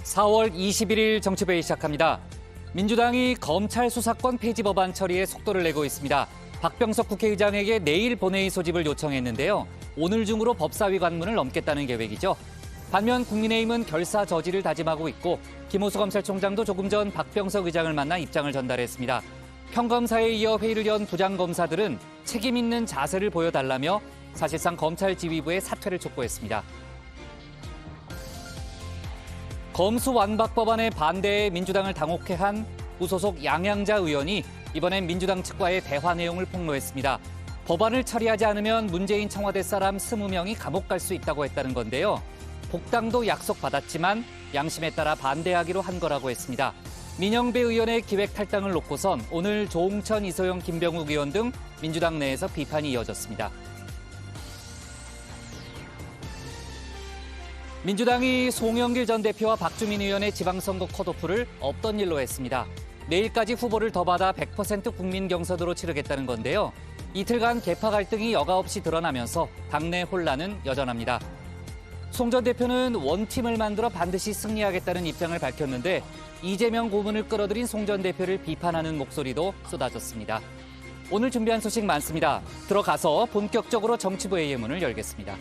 4월 21일 정치회의 시작합니다. 민주당이 검찰 수사권 폐지 법안 처리에 속도를 내고 있습니다. 박병석 국회의장에게 내일 본회의 소집을 요청했는데요. 오늘 중으로 법사위 관문을 넘겠다는 계획이죠. 반면 국민의힘은 결사 저지를 다짐하고 있고 김호수 검찰총장도 조금 전 박병석 의장을 만나 입장을 전달했습니다. 평검사에 이어 회의를 연 부장검사들은 책임 있는 자세를 보여달라며 사실상 검찰 지휘부의 사퇴를 촉구했습니다. 검수완박 법안에 반대해 민주당을 당혹해 한 무소속 양양자 의원이 이번엔 민주당 측과의 대화 내용을 폭로했습니다. 법안을 처리하지 않으면 문재인 청와대 사람 20명이 감옥 갈 수 있다고 했다는 건데요. 복당도 약속받았지만 양심에 따라 반대하기로 한 거라고 했습니다. 민영배 의원의 기획 탈당을 놓고선 오늘 조홍천, 이소영, 김병욱 의원 등 민주당 내에서 비판이 이어졌습니다. 민주당이 송영길 전 대표와 박주민 의원의 지방선거 컷오프를 없던 일로 했습니다. 내일까지 후보를 더 받아 100% 국민 경선으로 치르겠다는 건데요. 이틀간 계파 갈등이 여과없이 드러나면서 당내 혼란은 여전합니다. 송 전 대표는 원팀을 만들어 반드시 승리하겠다는 입장을 밝혔는데 이재명 고문을 끌어들인 송 전 대표를 비판하는 목소리도 쏟아졌습니다. 오늘 준비한 소식 많습니다. 들어가서 본격적으로 정치부의 문을 열겠습니다.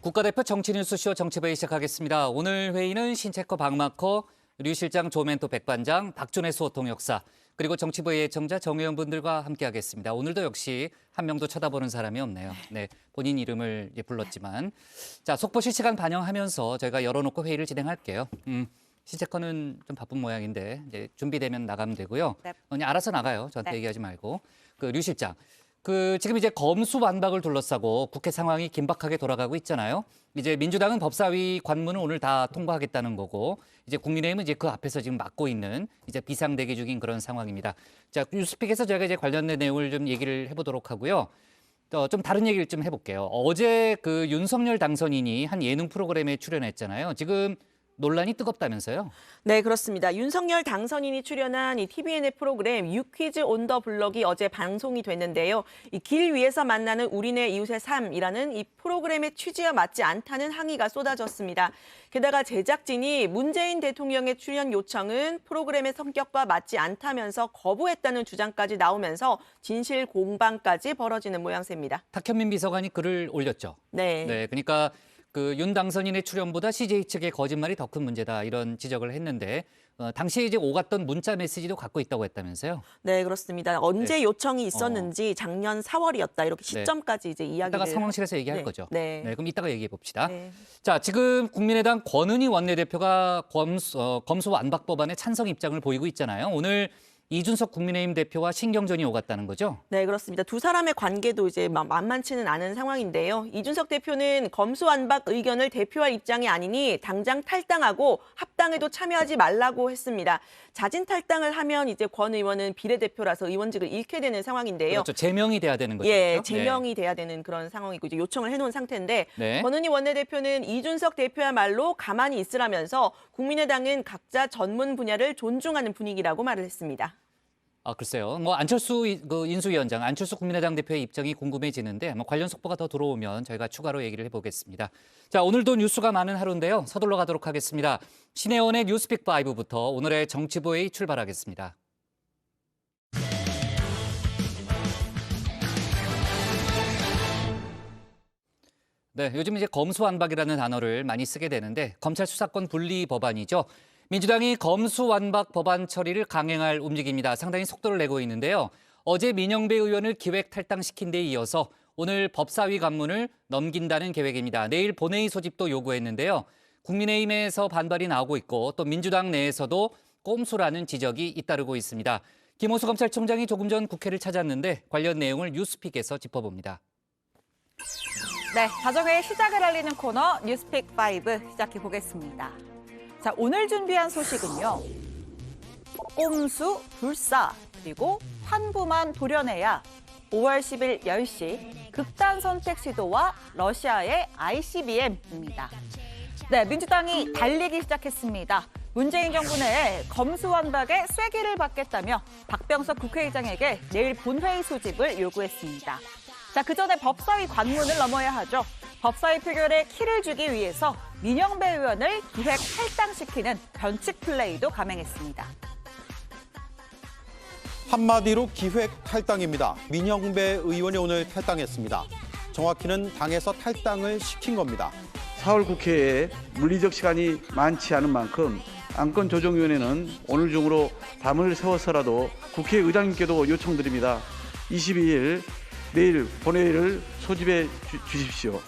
국가대표 정치뉴스쇼 정치부의 시작하겠습니다. 오늘 회의는 신체커 박마커, 류 실장, 조멘토 백반장, 박준혜 수호통역사, 그리고 정치부의 애청자 정의원 분들과 함께하겠습니다. 오늘도 역시 한 명도 쳐다보는 사람이 없네요. 네, 본인 이름을 불렀지만. 자, 속보 실시간 반영하면서 저희가 열어놓고 회의를 진행할게요. 신체커는 좀 바쁜 모양인데 이제 준비되면 나가면 되고요. 네. 그냥 알아서 나가요. 저한테 얘기하지 말고. 류 실장. 지금 이제 검수완박을 둘러싸고 국회 상황이 긴박하게 돌아가고 있잖아요. 이제 민주당은 법사위 관문을 오늘 다 통과하겠다는 거고, 이제 국민의힘은 이제 그 앞에서 지금 막고 있는 이제 비상대기 중인 그런 상황입니다. 자, 뉴스픽에서 저희가 이제 관련된 내용을 좀 얘기를 해보도록 하고요. 좀 다른 얘기를 좀 해볼게요. 어제 윤석열 당선인이 한 예능 프로그램에 출연했잖아요. 지금 논란이 뜨겁다면서요? 네, 그렇습니다. 윤석열 당선인이 출연한 이 TVN의 프로그램 유퀴즈 온 더 블럭이 어제 방송이 됐는데요. 이 길 위에서 만나는 우리네 이웃의 삶이라는 이 프로그램의 취지와 맞지 않다는 항의가 쏟아졌습니다. 게다가 제작진이 문재인 대통령의 출연 요청은 프로그램의 성격과 맞지 않다면서 거부했다는 주장까지 나오면서 진실 공방까지 벌어지는 모양새입니다. 탁현민 비서관이 글을 올렸죠? 네. 네, 그러니까 윤 당선인의 출연보다 CJ 측의 거짓말이 더 큰 문제다 이런 지적을 했는데 당시에 이제 오갔던 문자 메시지도 갖고 있다고 했다면서요? 네, 그렇습니다. 언제 요청이 있었는지 작년 4월이었다 이렇게 시점까지 이제 이야기를. 이따가 상황실에서 얘기할 거죠. 네. 그럼 이따가 얘기해 봅시다. 네. 자, 지금 국민의당 권은희 원내대표가 검수완박 법안에 찬성 입장을 보이고 있잖아요. 오늘 이준석 국민의힘 대표와 신경전이 오갔다는 거죠? 네, 그렇습니다. 두 사람의 관계도 이제 만만치는 않은 상황인데요. 이준석 대표는 검수완박 의견을 대표할 입장이 아니니 당장 탈당하고 합당에도 참여하지 말라고 했습니다. 자진 탈당을 하면 이제 권 의원은 비례대표라서 의원직을 잃게 되는 상황인데요. 그렇죠. 제명이 돼야 되는 거죠. 예, 제명이 돼야 되는 그런 상황이고 이제 요청을 해놓은 상태인데 권은희 원내대표는 이준석 대표야말로 가만히 있으라면서 국민의당은 각자 전문 분야를 존중하는 분위기라고 말을 했습니다. 글쎄요. 안철수 인수위원장, 안철수 국민의당 대표의 입장이 궁금해지는데 관련 속보가 더 들어오면 저희가 추가로 얘기를 해보겠습니다. 자, 오늘도 뉴스가 많은 하루인데요. 서둘러 가도록 하겠습니다. 신혜원의 뉴스픽 5부터 오늘의 정치부회의 출발하겠습니다. 네, 요즘 이제 검수완박이라는 단어를 많이 쓰게 되는데 검찰 수사권 분리 법안이죠. 민주당이 검수완박 법안 처리를 강행할 움직임입니다. 상당히 속도를 내고 있는데요. 어제 민영배 의원을 기획 탈당시킨 데 이어서 오늘 법사위 관문을 넘긴다는 계획입니다. 내일 본회의 소집도 요구했는데요. 국민의힘에서 반발이 나오고 있고 또 민주당 내에서도 꼼수라는 지적이 잇따르고 있습니다. 김호수 검찰총장이 조금 전 국회를 찾았는데 관련 내용을 뉴스픽에서 짚어봅니다. 네, 가정의 시작을 알리는 코너 뉴스픽 5 시작해 보겠습니다. 자, 오늘 준비한 소식은요. 꼼수, 불사, 그리고 환부만 도려내야 5월 10일 10시 극단 선택 시도와 러시아의 ICBM입니다. 네, 민주당이 달리기 시작했습니다. 문재인 정부 내에 검수완박의 쐐기를 받겠다며 박병석 국회의장에게 내일 본회의 소집을 요구했습니다. 자, 그 전에 법사위 관문을 넘어야 하죠. 법사위 표결에 키를 주기 위해서 민영배 의원을 기획 탈당시키는 변칙 플레이도 감행했습니다. 한마디로 기획 탈당입니다. 민영배 의원이 오늘 탈당했습니다. 정확히는 당에서 탈당을 시킨 겁니다. 4월 국회에 물리적 시간이 많지 않은 만큼 안건조정위원회는 오늘 중으로 밤을 새워서라도 국회의장님께도 요청드립니다. 22일 내일 본회의를 소집해 주십시오.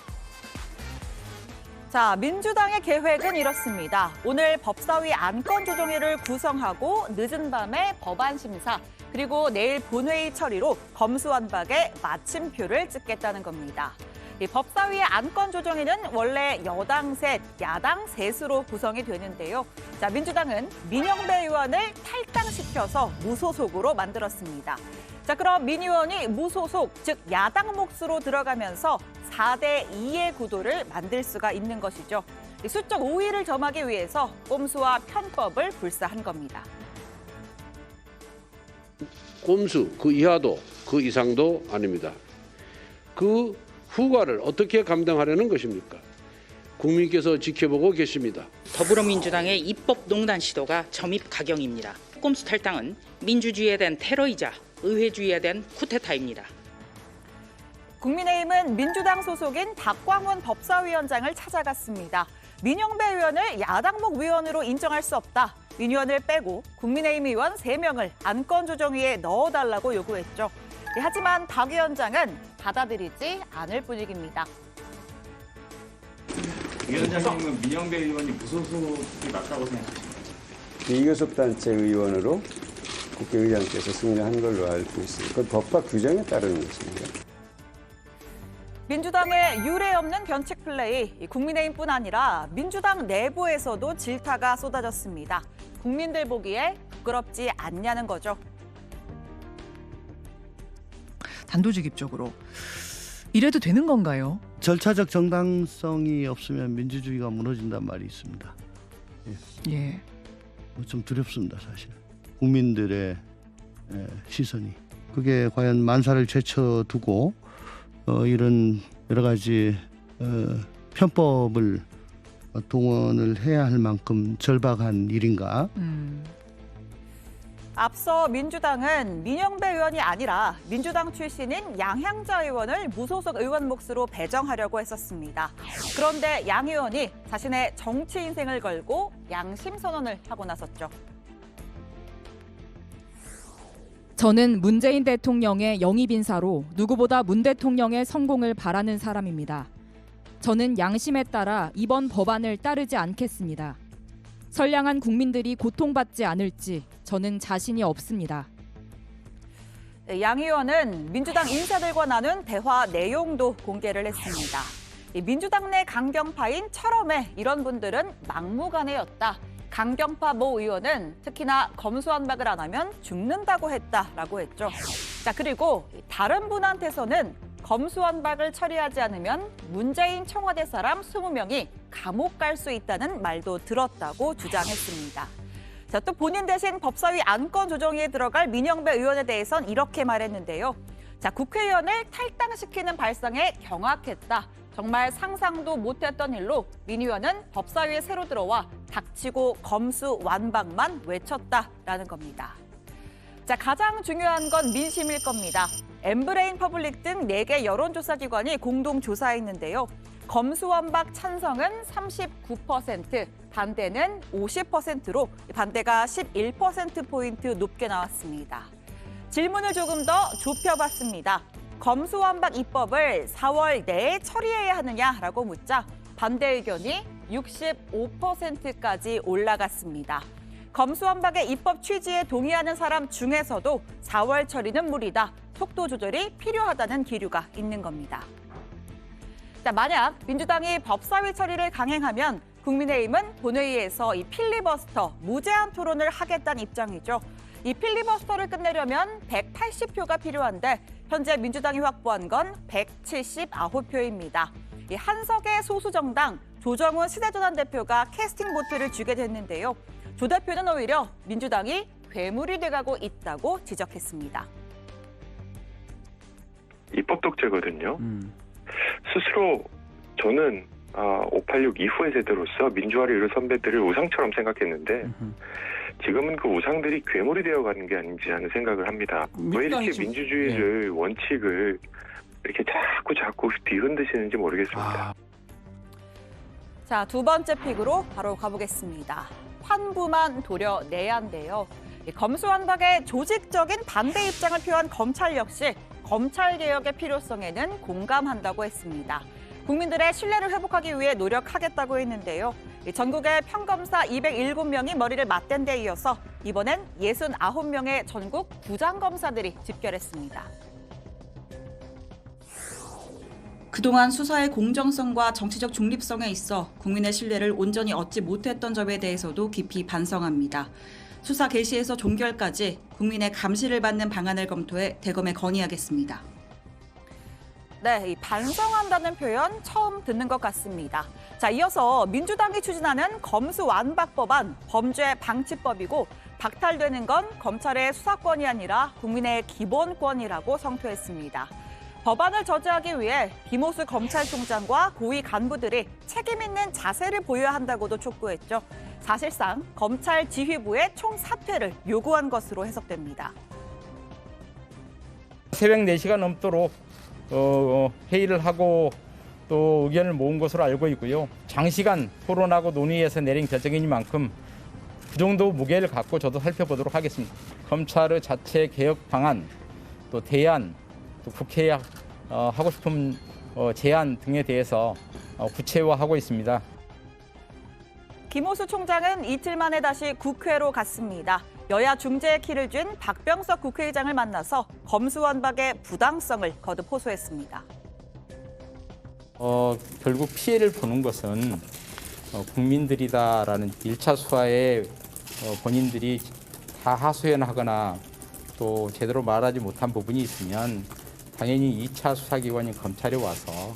자, 민주당의 계획은 이렇습니다. 오늘 법사위 안건조정위를 구성하고 늦은 밤에 법안 심사, 그리고 내일 본회의 처리로 검수완박에 마침표를 찍겠다는 겁니다. 이 법사위의 안건조정위는 원래 여당 셋, 야당 셋으로 구성이 되는데요. 자, 민주당은 민영배 의원을 탈당시켜서 무소속으로 만들었습니다. 자, 그럼 민 의원이 무소속, 즉 야당 몫으로 들어가면서 4대2의 구도를 만들 수가 있는 것이죠. 이 수적 우위를 점하기 위해서 꼼수와 편법을 불사한 겁니다. 꼼수 그 이하도 그 이상도 아닙니다. 그 후과를 어떻게 감당하려는 것입니까? 국민께서 지켜보고 계십니다. 더불어민주당의 입법농단 시도가 점입가경입니다. 꼼수 탈당은 민주주의에 대한 테러이자 의회주의에 대한 쿠데타입니다. 국민의힘은 민주당 소속인 박광훈 법사위원장을 찾아갔습니다. 민영배 의원을 야당목 위원으로 인정할 수 없다. 민 의원을 빼고 국민의힘 의원 3명을 안건조정위에 넣어달라고 요구했죠. 하지만 박 위원장은 받아들이지 않을 분위기입니다. 위원장님은 민영배 의원이 무소속이 맞다고 생각하십니까? 비교섭단체 의원으로 국회의장께서 승인한 걸로 알고 있습니다. 그 법과 규정에 따르는 것입니다. 민주당의 유례 없는 변칙 플레이, 국민의힘뿐 아니라 민주당 내부에서도 질타가 쏟아졌습니다. 국민들 보기에 부끄럽지 않냐는 거죠. 단도직입적으로 이래도 되는 건가요? 절차적 정당성이 없으면 민주주의가 무너진다는 말이 있습니다. 예. 좀 두렵습니다, 사실. 국민들의 시선이. 그게 과연 만사를 제쳐두고 이런 여러 가지 편법을 동원을 해야 할 만큼 절박한 일인가? 앞서 민주당은 민영배 의원이 아니라 민주당 출신인 양향자 의원을 무소속 의원 몫으로 배정하려고 했었습니다. 그런데 양 의원이 자신의 정치 인생을 걸고 양심 선언을 하고 나섰죠. 저는 문재인 대통령의 영입 인사로 누구보다 문 대통령의 성공을 바라는 사람입니다. 저는 양심에 따라 이번 법안을 따르지 않겠습니다. 선량한 국민들이 고통받지 않을지 저는 자신이 없습니다. 양 의원은 민주당 인사들과 나눈 대화 내용도 공개를 했습니다. 민주당 내 강경파인 철험의 이런 분들은 막무가내였다. 강경파 모 의원은 특히나 검수완박을 안 하면 죽는다고 했다라고 했죠. 자, 그리고 다른 분한테서는 검수완박을 처리하지 않으면 문재인 청와대 사람 20명이 감옥 갈 수 있다는 말도 들었다고 주장했습니다. 자, 또 본인 대신 법사위 안건조정위에 들어갈 민영배 의원에 대해선 이렇게 말했는데요. 자, 국회의원을 탈당시키는 발상에 경악했다. 정말 상상도 못했던 일로 민 의원은 법사위에 새로 들어와 닥치고 검수완박만 외쳤다라는 겁니다. 자, 가장 중요한 건 민심일 겁니다. 엠브레인 퍼블릭 등 4개 여론조사 기관이 공동 조사했는데요. 검수완박 찬성은 39%, 반대는 50%로 반대가 11%포인트 높게 나왔습니다. 질문을 조금 더 좁혀봤습니다. 검수완박 입법을 4월 내에 처리해야 하느냐라고 묻자 반대 의견이 65%까지 올라갔습니다. 검수완박의 입법 취지에 동의하는 사람 중에서도 4월 처리는 무리다, 속도 조절이 필요하다는 기류가 있는 겁니다. 자, 만약 민주당이 법사위 처리를 강행하면 국민의힘은 본회의에서 이 필리버스터, 무제한 토론을 하겠다는 입장이죠. 이 필리버스터를 끝내려면 180표가 필요한데 현재 민주당이 확보한 건 179표입니다. 이 한석의 소수정당 조정훈 시대전환 대표가 캐스팅 보트를 주게 됐는데요. 조 대표는 오히려 민주당이 괴물이 돼가고 있다고 지적했습니다. 입법 독재거든요. 스스로 저는 586 이후의 세대로서 민주화를 이룬 선배들을 우상처럼 생각했는데 지금은 그 우상들이 괴물이 되어가는 게 아닌지 하는 생각을 합니다. 왜 이렇게 민주주의를 원칙을 이렇게 자꾸 뒤흔드시는지 모르겠습니다. 자, 두 번째 픽으로 바로 가보겠습니다. 환부만 도려내야인데요. 검수완박에 조직적인 반대 입장을 표한 검찰 역시 검찰개혁의 필요성에는 공감한다고 했습니다. 국민들의 신뢰를 회복하기 위해 노력하겠다고 했는데요. 전국의 평검사 207명이 머리를 맞댄 데 이어서 이번엔 69명의 전국 부장검사들이 집결했습니다. 그동안 수사의 공정성과 정치적 중립성에 있어 국민의 신뢰를 온전히 얻지 못했던 점에 대해서도 깊이 반성합니다. 수사 개시에서 종결까지 국민의 감시를 받는 방안을 검토해 대검에 건의하겠습니다. 네, 이 반성한다는 표현 처음 듣는 것 같습니다. 자, 이어서 민주당이 추진하는 검수완박법안 범죄방지법이고 박탈되는 건 검찰의 수사권이 아니라 국민의 기본권이라고 성토했습니다. 법안을 저지하기 위해 김호수 검찰총장과 고위 간부들이 책임 있는 자세를 보여야 한다고도 촉구했죠. 사실상 검찰 지휘부의 총사퇴를 요구한 것으로 해석됩니다. 새벽 4시가 넘도록 회의를 하고 또 의견을 모은 것으로 알고 있고요. 장시간 토론하고 논의해서 내린 결정이니만큼 그 정도 무게를 갖고 저도 살펴보도록 하겠습니다. 검찰의 자체 개혁 방안, 또 대안, 또 국회에 하고 싶은 제안 등에 대해서 구체화하고 있습니다. 김호수 총장은 이틀 만에 다시 국회로 갔습니다. 여야 중재의 키를 쥔 박병석 국회의장을 만나서 검수완박의 부당성을 거듭 호소했습니다. 결국 피해를 보는 것은 국민들이다라는 1차 수사에 본인들이 다 하소연하거나 또 제대로 말하지 못한 부분이 있으면 당연히 2차 수사기관인 검찰에 와서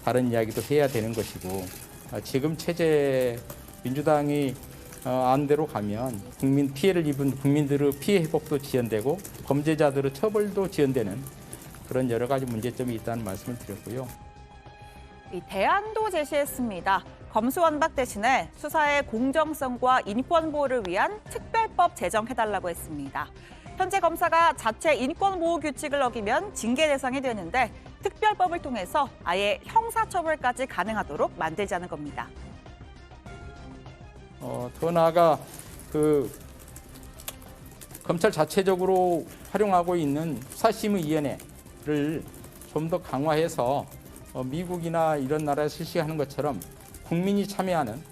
다른 이야기도 해야 되는 것이고 지금 체제 민주당이 안대로 가면 피해를 입은 국민들의 피해 회복도 지연되고 범죄자들의 처벌도 지연되는 그런 여러 가지 문제점이 있다는 말씀을 드렸고요. 이 대안도 제시했습니다. 검수완박 대신에 수사의 공정성과 인권 보호를 위한 특별법 제정해달라고 했습니다. 현재 검사가 자체 인권보호 규칙을 어기면 징계 대상이 되는데 특별법을 통해서 아예 형사처벌까지 가능하도록 만들자는 겁니다. 더 나아가 검찰 자체적으로 활용하고 있는 수사심의위원회를 좀 더 강화해서 미국이나 이런 나라에 실시하는 것처럼 국민이 참여하는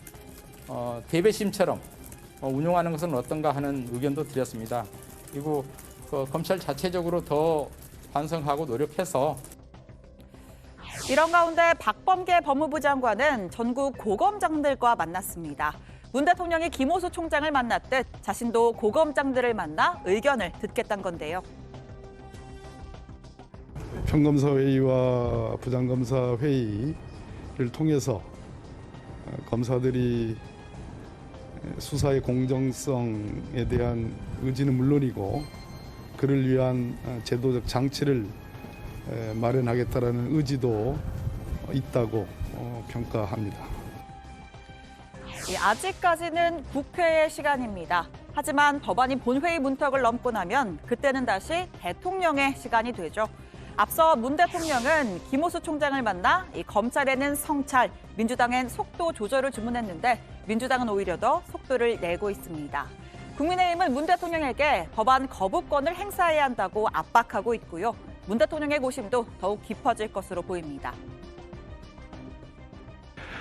대배심처럼 운영하는 것은 어떤가 하는 의견도 드렸습니다. 그리고 검찰 자체적으로 더 반성하고 노력해서 이런 가운데 박범계 법무부 장관은 전국 고검장들과 만났습니다. 문 대통령이 김호수 총장을 만났듯 자신도 고검장들을 만나 의견을 듣겠다는 건데요. 평검사 회의와 부장검사 회의를 통해서 검사들이 수사의 공정성에 대한 의지는 물론이고 그를 위한 제도적 장치를 마련하겠다라는 의지도 있다고 평가합니다. 아직까지는 국회의 시간입니다. 하지만 법안이 본회의 문턱을 넘고 나면 그때는 다시 대통령의 시간이 되죠. 앞서 문 대통령은 김호수 총장을 만나 이 검찰에는 성찰, 민주당엔 속도 조절을 주문했는데 민주당은 오히려 더 속도를 내고 있습니다. 국민의힘은 문 대통령에게 법안 거부권을 행사해야 한다고 압박하고 있고요. 문 대통령의 고심도 더욱 깊어질 것으로 보입니다.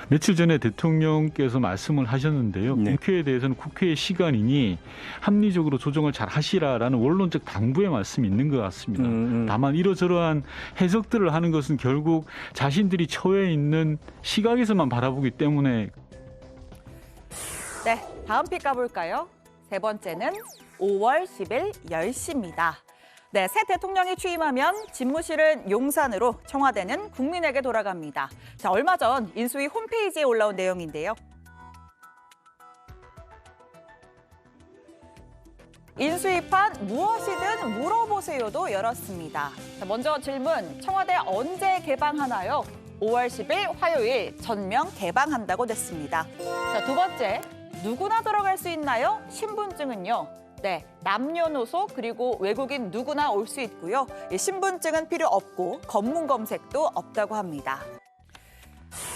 며칠 전에 대통령께서 말씀을 하셨는데요. 국회에 대해서는 국회의 시간이니 합리적으로 조정을 잘 하시라라는 원론적 당부의 말씀이 있는 것 같습니다. 다만 이러저러한 해석들을 하는 것은 결국 자신들이 처해 있는 시각에서만 바라보기 때문에. 네, 다음 픽 가볼까요? 세 번째는 5월 10일 10시입니다. 네, 새 대통령이 취임하면 집무실은 용산으로, 청와대는 국민에게 돌아갑니다. 자, 얼마 전 인수위 홈페이지에 올라온 내용인데요. 인수위판 무엇이든 물어보세요도 열었습니다. 자, 먼저 질문, 청와대 언제 개방하나요? 5월 10일 화요일 전면 개방한다고 냈습니다. 자, 두 번째, 누구나 들어갈 수 있나요? 신분증은요? 네, 남녀노소 그리고 외국인 누구나 올 수 있고요. 이 신분증은 필요 없고 검문 검색도 없다고 합니다.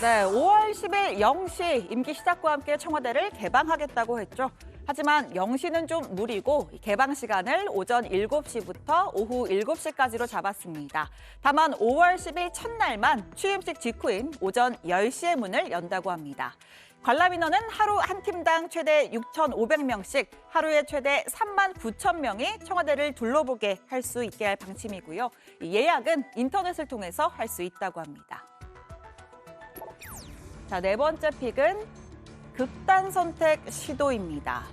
네, 5월 10일 0시 임기 시작과 함께 청와대를 개방하겠다고 했죠. 하지만 0시는 좀 무리고 개방 시간을 오전 7시부터 오후 7시까지로 잡았습니다. 다만 5월 10일 첫날만 취임식 직후인 오전 10시에 문을 연다고 합니다. 관람 인원은 하루 한 팀당 최대 6,500명씩 하루에 최대 3만 9천 명이 청와대를 둘러보게 할 수 있게 할 방침이고요. 예약은 인터넷을 통해서 할 수 있다고 합니다. 자, 네 번째 픽은 극단 선택 시도입니다.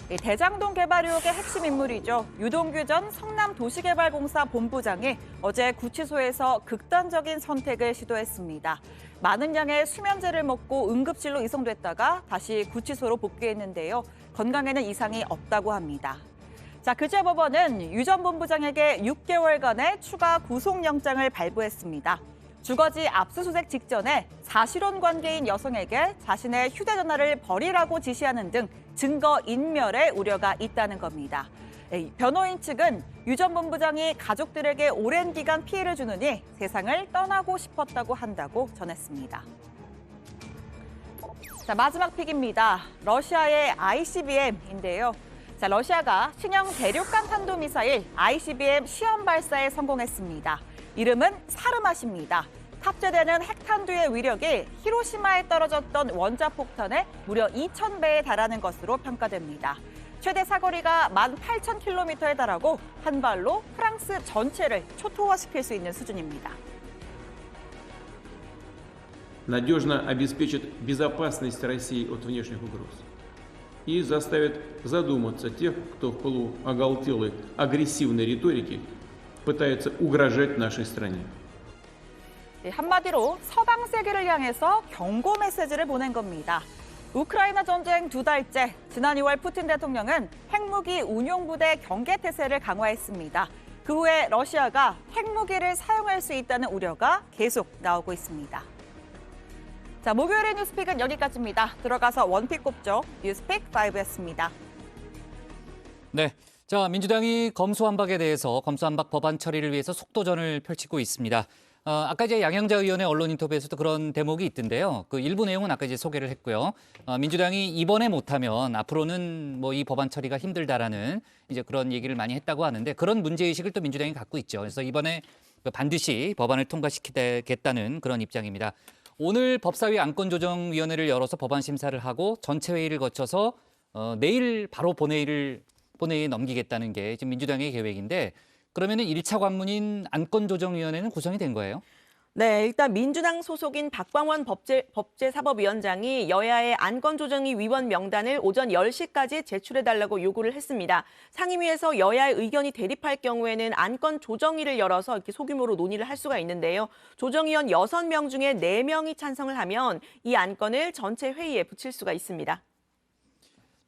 대장동 개발 의혹의 핵심 인물이죠. 유동규 전 성남도시개발공사 본부장이 어제 구치소에서 극단적인 선택을 시도했습니다. 많은 양의 수면제를 먹고 응급실로 이송됐다가 다시 구치소로 복귀했는데요. 건강에는 이상이 없다고 합니다. 자, 그제 법원은 유 전 본부장에게 6개월간의 추가 구속영장을 발부했습니다. 주거지 압수수색 직전에 사실혼 관계인 여성에게 자신의 휴대전화를 버리라고 지시하는 등 증거 인멸의 우려가 있다는 겁니다. 변호인 측은 유 전 본부장이 가족들에게 오랜 기간 피해를 주느니 세상을 떠나고 싶었다고 한다고 전했습니다. 자, 마지막 픽입니다. 러시아의 ICBM인데요. 자, 러시아가 신형 대륙간 탄도미사일 ICBM 시험 발사에 성공했습니다. 이름은 사르맛입니다. 탑재되는 핵탄두의 위력이 히로시마에 떨어졌던 원자폭탄의 무려 2,000배에 달하는 것으로 평가됩니다. 최대 사거리가 18,000km에 달하고 한 발로 프랑스 전체를 초토화시킬 수 있는 수준입니다. надежно обеспечит безопасность России от внешних угроз и заставит задуматься тех, кто в пылу оголтелой агрессивной риторики пытается угрожать нашей стране. 한마디로 서방 세계를 향해서 경고 메시지를 보낸 겁니다. 우크라이나 전쟁 2달째, 지난 2월 푸틴 대통령은 핵무기 운용부대 경계태세를 강화했습니다. 그 후에 러시아가 핵무기를 사용할 수 있다는 우려가 계속 나오고 있습니다. 자, 목요일의 뉴스픽은 여기까지입니다. 들어가서 원픽 꼽죠. 뉴스픽 5였습니다. 네. 자, 민주당이 검수완박에 대해서 검수완박 법안 처리를 위해서 속도전을 펼치고 있습니다. 아까 이제 양영자 의원의 언론 인터뷰에서도 그런 대목이 있던데요. 그 일부 내용은 아까 이제 소개를 했고요. 민주당이 이번에 못하면 앞으로는 뭐 이 법안 처리가 힘들다라는 이제 그런 얘기를 많이 했다고 하는데 그런 문제의식을 또 민주당이 갖고 있죠. 그래서 이번에 반드시 법안을 통과시키겠다는 그런 입장입니다. 오늘 법사위 안건조정위원회를 열어서 법안 심사를 하고 전체 회의를 거쳐서 내일 바로 본회의에 넘기겠다는 게 지금 민주당의 계획인데 그러면은 1차 관문인 안건조정위원회는 구성이 된 거예요? 네, 일단 민주당 소속인 박광원 법제사법위원장이 여야의 안건조정위 위원 명단을 오전 10시까지 제출해달라고 요구를 했습니다. 상임위에서 여야의 의견이 대립할 경우에는 안건조정위를 열어서 이렇게 소규모로 논의를 할 수가 있는데요. 조정위원 6명 중에 4명이 찬성을 하면 이 안건을 전체 회의에 붙일 수가 있습니다.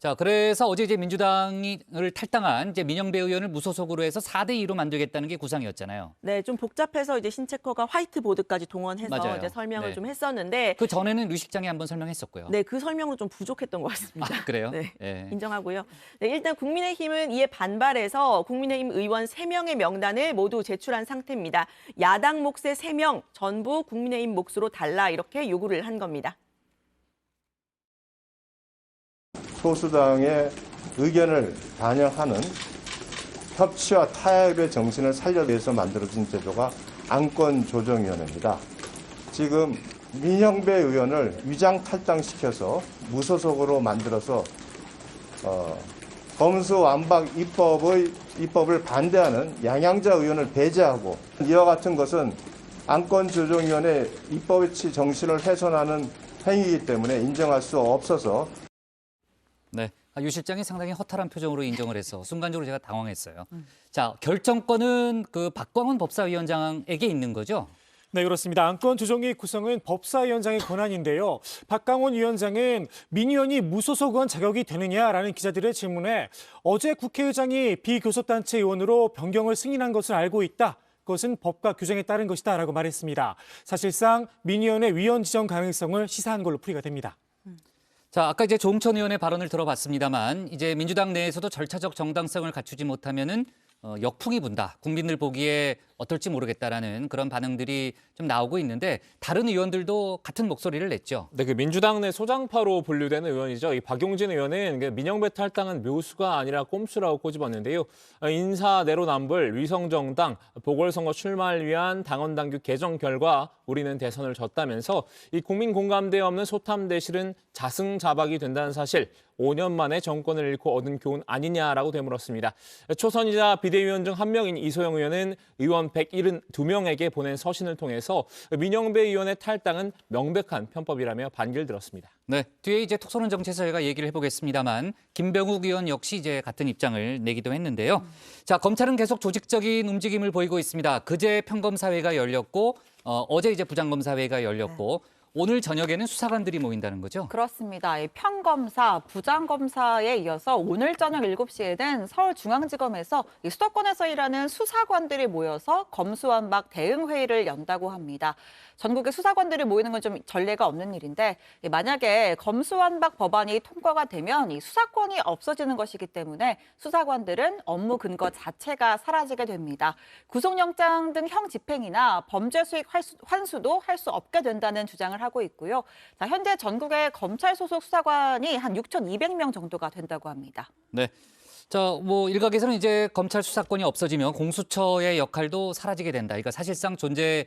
자, 그래서 어제 이제 민주당을 탈당한 이제 민영배 의원을 무소속으로 해서 4대2로 만들겠다는 게 구상이었잖아요. 네, 좀 복잡해서 이제 신체커가 화이트보드까지 동원해서 맞아요. 이제 설명을 네. 좀 했었는데 그 전에는 류 실장이 한번 설명했었고요. 네, 그 설명으로 좀 부족했던 것 같습니다. 아, 그래요? 네, 네. 인정하고요. 네, 일단 국민의힘은 이에 반발해서 국민의힘 의원 3명의 명단을 모두 제출한 상태입니다. 야당 몫의 3명 전부 국민의힘 몫으로 달라 이렇게 요구를 한 겁니다. 소수당의 의견을 반영하는 협치와 타협의 정신을 살려내서 만들어진 제도가 안건조정위원회입니다. 지금 민영배 의원을 위장 탈당시켜서 무소속으로 만들어서 검수완박 입법을 반대하는 양양자 의원을 배제하고 이와 같은 것은 안건조정위원회 입법치 정신을 훼손하는 행위이기 때문에 인정할 수 없어서 네, 유 실장이 상당히 허탈한 표정으로 인정을 해서 순간적으로 제가 당황했어요. 자, 결정권은 그 박광원 법사위원장에게 있는 거죠? 네, 그렇습니다. 안건 조정의 구성은 법사위원장의 권한인데요. 박강원 위원장은 민 의원이 무소속 의원 자격이 되느냐라는 기자들의 질문에 어제 국회의장이 비교섭단체 의원으로 변경을 승인한 것을 알고 있다. 그것은 법과 규정에 따른 것이다라고 말했습니다. 사실상 민 의원의 위원 지정 가능성을 시사한 걸로 풀이가 됩니다. 자, 아까 이제 조홍천 의원의 발언을 들어봤습니다만 이제 민주당 내에서도 절차적 정당성을 갖추지 못하면은 역풍이 분다. 국민들 보기에 어떨지 모르겠다라는 그런 반응들이 좀 나오고 있는데 다른 의원들도 같은 목소리를 냈죠. 네, 그 민주당 내 소장파로 분류되는 의원이죠. 이 박용진 의원은 그 민영배 탈당은 묘수가 아니라 꼼수라고 꼬집었는데요. 인사 내로남불, 위성정당, 보궐선거 출마를 위한 당원 당규 개정 결과 우리는 대선을 졌다면서 이 국민 공감대 없는 소탐대실은 자승자박이 된다는 사실, 5년 만에 정권을 잃고 얻은 교훈 아니냐라고 되물었습니다. 초선이자 비대위원 중 한 명인 이소영 의원은 의원 172명에게 보낸 서신을 통해서 민영배 의원의 탈당은 명백한 편법이라며 반기를 들었습니다. 네, 뒤에 이제 톡쏘는 정치에서 저희가 얘기를 해보겠습니다만 김병욱 의원 역시 이제 같은 입장을 내기도 했는데요. 자, 검찰은 계속 조직적인 움직임을 보이고 있습니다. 그제 평검사회가 열렸고 어제 이제 부장검사회가 열렸고 오늘 저녁에는 수사관들이 모인다는 거죠? 그렇습니다. 이 평검사, 부장검사에 이어서 오늘 저녁 7시에는 서울중앙지검에서 이 수도권에서 일하는 수사관들이 모여서 검수완박 대응회의를 연다고 합니다. 전국의 수사관들이 모이는 건 좀 전례가 없는 일인데 만약에 검수완박 법안이 통과가 되면 이 수사권이 없어지는 것이기 때문에 수사관들은 업무 근거 자체가 사라지게 됩니다. 구속영장 등 형 집행이나 범죄 수익 환수도 할 수 없게 된다는 주장을 하고 있고요. 자, 현재 전국의 검찰 소속 수사관이 한 6,200명 정도가 된다고 합니다. 네. 자, 뭐 일각에서는 이제 검찰 수사권이 없어지면 공수처의 역할도 사라지게 된다. 그러니까 사실상 존재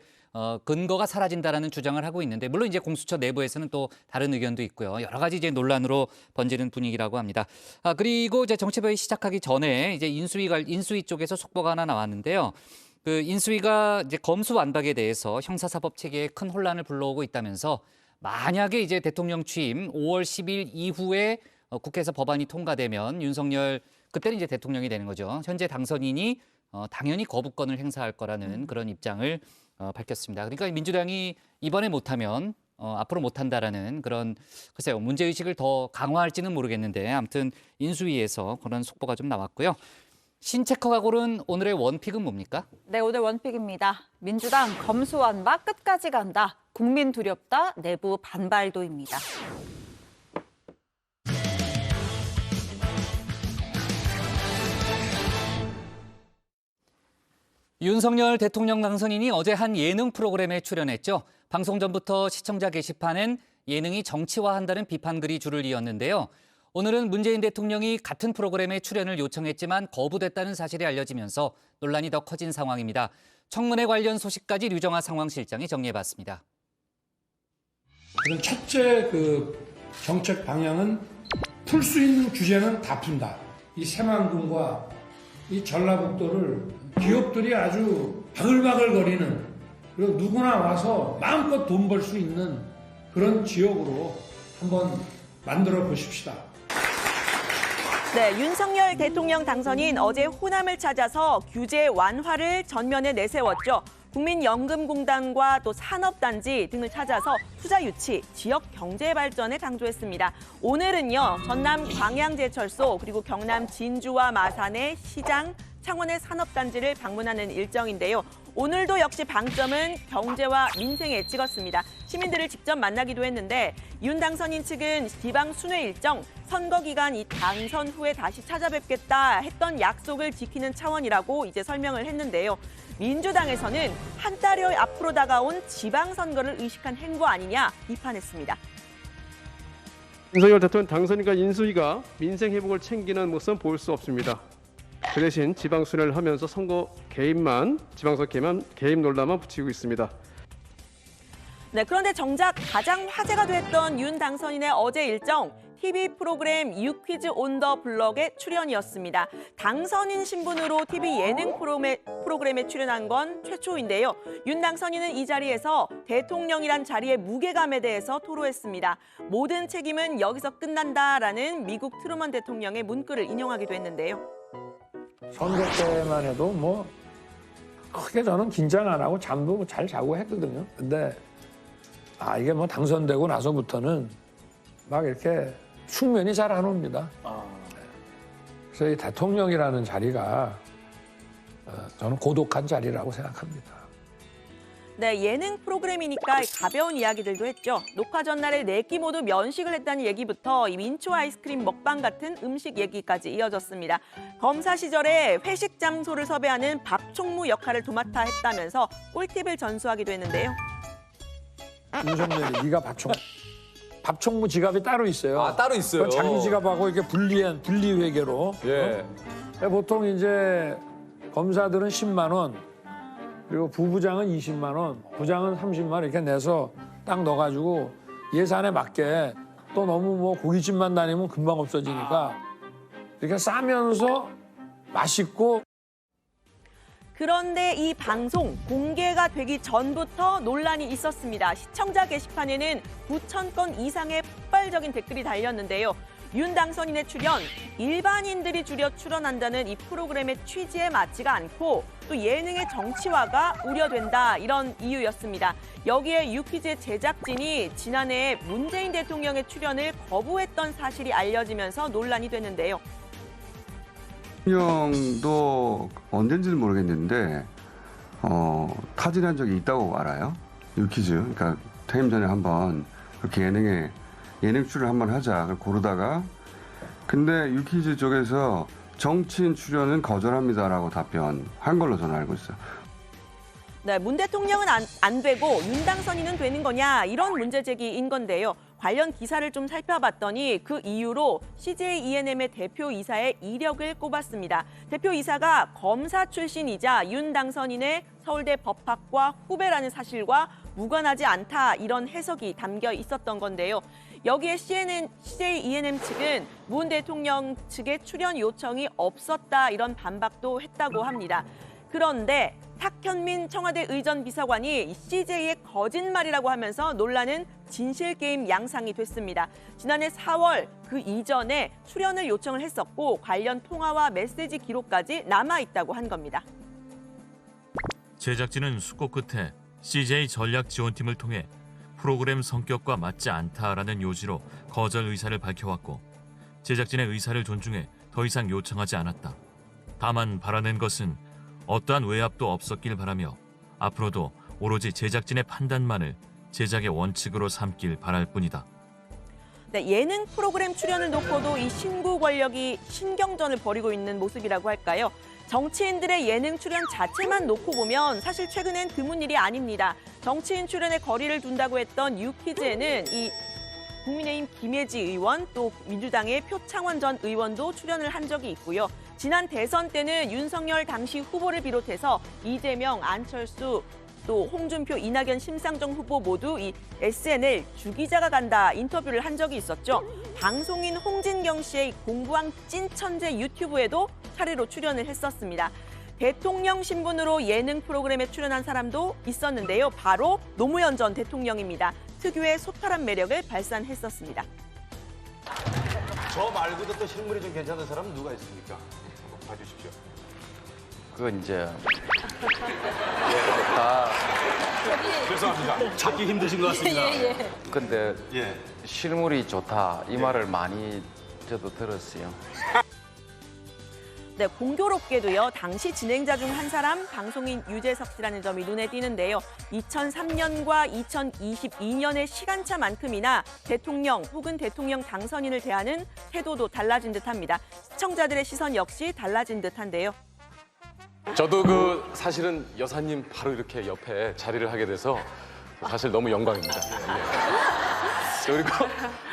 근거가 사라진다라는 주장을 하고 있는데 물론 이제 공수처 내부에서는 또 다른 의견도 있고요. 여러 가지 이제 논란으로 번지는 분위기라고 합니다. 그리고 이제 정치부회 시작하기 전에 이제 인수위 쪽에서 속보가 하나 나왔는데요. 그 인수위가 이제 검수완박에 대해서 형사사법 체계에 큰 혼란을 불러오고 있다면서 만약에 이제 대통령 취임 5월 10일 이후에 국회에서 법안이 통과되면 윤석열 그때는 이제 대통령이 되는 거죠. 현재 당선인이 당연히 거부권을 행사할 거라는 그런 입장을 밝혔습니다. 그러니까 민주당이 이번에 못하면 앞으로 못한다라는 그런 글쎄요 문제의식을 더 강화할지는 모르겠는데 아무튼 인수위에서 그런 속보가 좀 나왔고요. 신체커가 고른 오늘의 원픽은 뭡니까? 네, 오늘 원픽입니다. 민주당 검수완박 끝까지 간다. 국민 두렵다. 내부 반발도입니다. 윤석열 대통령 당선인이 어제 한 예능 프로그램에 출연했죠. 방송 전부터 시청자 게시판엔 예능이 정치화한다는 비판글이 줄을 이었는데요. 오늘은 문재인 대통령이 같은 프로그램에 출연을 요청했지만 거부됐다는 사실이 알려지면서 논란이 더 커진 상황입니다. 청문회 관련 소식까지 류정아 상황실장이 정리해봤습니다. 첫째 정책 방향은 풀 수 있는 규제는 다 푼다. 이 새만금과 이 전라북도를 기업들이 아주 바글바글거리는 그리고 누구나 와서 마음껏 돈 벌 수 있는 그런 지역으로 한번 만들어 보십시다. 네, 윤석열 대통령 당선인 어제 호남을 찾아서 규제 완화를 전면에 내세웠죠. 국민연금공단과 또 산업단지 등을 찾아서 투자 유치, 지역 경제 발전에 강조했습니다. 오늘은요, 전남 광양제철소 그리고 경남 진주와 마산의 시장, 창원의 산업단지를 방문하는 일정인데요. 오늘도 역시 방점은 경제와 민생에 찍었습니다. 시민들을 직접 만나기도 했는데 윤 당선인 측은 지방 순회 일정, 선거 기간 이 당선 후에 다시 찾아뵙겠다 했던 약속을 지키는 차원이라고 이제 설명을 했는데요. 민주당에서는 한 달여 앞으로 다가온 지방선거를 의식한 행보 아니냐 비판했습니다. 윤석열 대통령 당선인과 인수위가 민생 회복을 챙기는 모습은 볼 수 없습니다. 그 대신 지방 순회를 하면서 선거 개입만, 지방선거 개입 논란만 붙이고 있습니다. 네, 그런데 정작 가장 화제가 됐던 윤 당선인의 어제 일정, TV 프로그램 유퀴즈 온 더 블럭의 출연이었습니다. 당선인 신분으로 TV 예능 프로그램에 출연한 건 최초인데요. 윤 당선인은 이 자리에서 대통령이란 자리의 무게감에 대해서 토로했습니다. 모든 책임은 여기서 끝난다라는 미국 트루먼 대통령의 문구를 인용하기도 했는데요. 선거 때만 해도 크게 저는 긴장 안 하고 잠도 잘 자고 했거든요. 근데 이게 뭐 당선되고 나서부터는 막 이렇게 숙면이 잘 안 옵니다. 그래서 이 대통령이라는 자리가 저는 고독한 자리라고 생각합니다. 네, 예능 프로그램이니까 가벼운 이야기들도 했죠. 녹화 전날에 4끼 모두 면식을 했다는 얘기부터 이 민초 아이스크림 먹방 같은 음식 얘기까지 이어졌습니다. 검사 시절에 회식 장소를 섭외하는 밥총무 역할을 도맡아 했다면서 꿀팁을 전수하기도 했는데요. 윤석열이 네가 밥총무 지갑이 따로 있어요. 따로 있어요. 자기 지갑하고 이렇게 분리 회계로. 예. 보통 이제 검사들은 10만 원, 그리고 부부장은 20만 원, 부장은 30만 원 이렇게 내서 딱 넣어가지고 예산에 맞게 또 너무 뭐 고깃집만 다니면 금방 없어지니까 이렇게 싸면서 맛있고. 그런데 이 방송 공개가 되기 전부터 논란이 있었습니다. 시청자 게시판에는 9천 건 이상의 폭발적인 댓글이 달렸는데요. 윤 당선인의 출연, 일반인들이 줄여 출연한다는 이 프로그램의 취지에 맞지가 않고 또 예능의 정치화가 우려된다, 이런 이유였습니다. 여기에 유퀴즈의 제작진이 지난해 문재인 대통령의 출연을 거부했던 사실이 알려지면서 논란이 됐는데요. 대통령도 언젠지는 모르겠는데 타진한 적이 있다고 알아요. 유퀴즈. 그러니까 퇴임 전에 한번 그렇게 예능 출연 한번 하자. 그걸 고르다가 근데 유퀴즈 쪽에서 정치인 출연은 거절합니다라고 답변한 걸로 저는 알고 있어요. 네, 문 대통령은 안 되고 윤 당선인은 되는 거냐, 이런 문제 제기인 건데요. 관련 기사를 좀 살펴봤더니 그 이유로 CJ E&M의 대표이사의 이력을 꼽았습니다. 대표이사가 검사 출신이자 윤 당선인의 서울대 법학과 후배라는 사실과 무관하지 않다, 이런 해석이 담겨 있었던 건데요. 여기에 CJ E&M 측은 문 대통령 측의 출연 요청이 없었다, 이런 반박도 했다고 합니다. 그런데 탁현민 청와대 의전 비서관이 CJ의 거짓말이라고 하면서 논란은 진실게임 양상이 됐습니다. 지난해 4월 그 이전에 출연을 요청을 했었고 관련 통화와 메시지 기록까지 남아있다고 한 겁니다. 제작진은 숙고 끝에 CJ 전략지원팀을 통해 프로그램 성격과 맞지 않다라는 요지로 거절 의사를 밝혀왔고 제작진의 의사를 존중해 더 이상 요청하지 않았다. 다만 바라는 것은 어떠한 외압도 없었길 바라며 앞으로도 오로지 제작진의 판단만을 제작의 원칙으로 삼길 바랄 뿐이다. 네, 예능 프로그램 출연을 놓고도 이 신구 권력이 신경전을 벌이고 있는 모습이라고 할까요? 정치인들의 예능 출연 자체만 놓고 보면 사실 최근엔 드문 일이 아닙니다. 정치인 출연에 거리를 둔다고 했던 유퀴즈에는 이 국민의힘 김혜지 의원, 또 민주당의 표창원 전 의원도 출연을 한 적이 있고요. 지난 대선 때는 윤석열 당시 후보를 비롯해서 이재명, 안철수, 또 홍준표, 이낙연, 심상정 후보 모두 이 SNL 주기자가 간다 인터뷰를 한 적이 있었죠. 방송인 홍진경 씨의 공부왕 찐 천재 유튜브에도 차례로 출연을 했었습니다. 대통령 신분으로 예능 프로그램에 출연한 사람도 있었는데요. 바로 노무현 전 대통령입니다. 특유의 소탈한 매력을 발산했었습니다. 저 말고도 또 실물이 좀 괜찮은 사람은 누가 있습니까? 한번 봐주십시오. 그건 이제 죄송합니다. 찾기 힘드신 것 같습니다. 근데 실물이 좋다 이 말을 많이 저도 들었어요. 네, 공교롭게도요. 당시 진행자 중 한 사람 방송인 유재석 씨라는 점이 눈에 띄는데요. 2003년과 2022년의 시간차만큼이나 대통령 혹은 대통령 당선인을 대하는 태도도 달라진 듯합니다. 시청자들의 시선 역시 달라진 듯한데요. 저도 사실은 여사님 바로 이렇게 옆에 자리를 하게 돼서 사실 너무 영광입니다. 그리고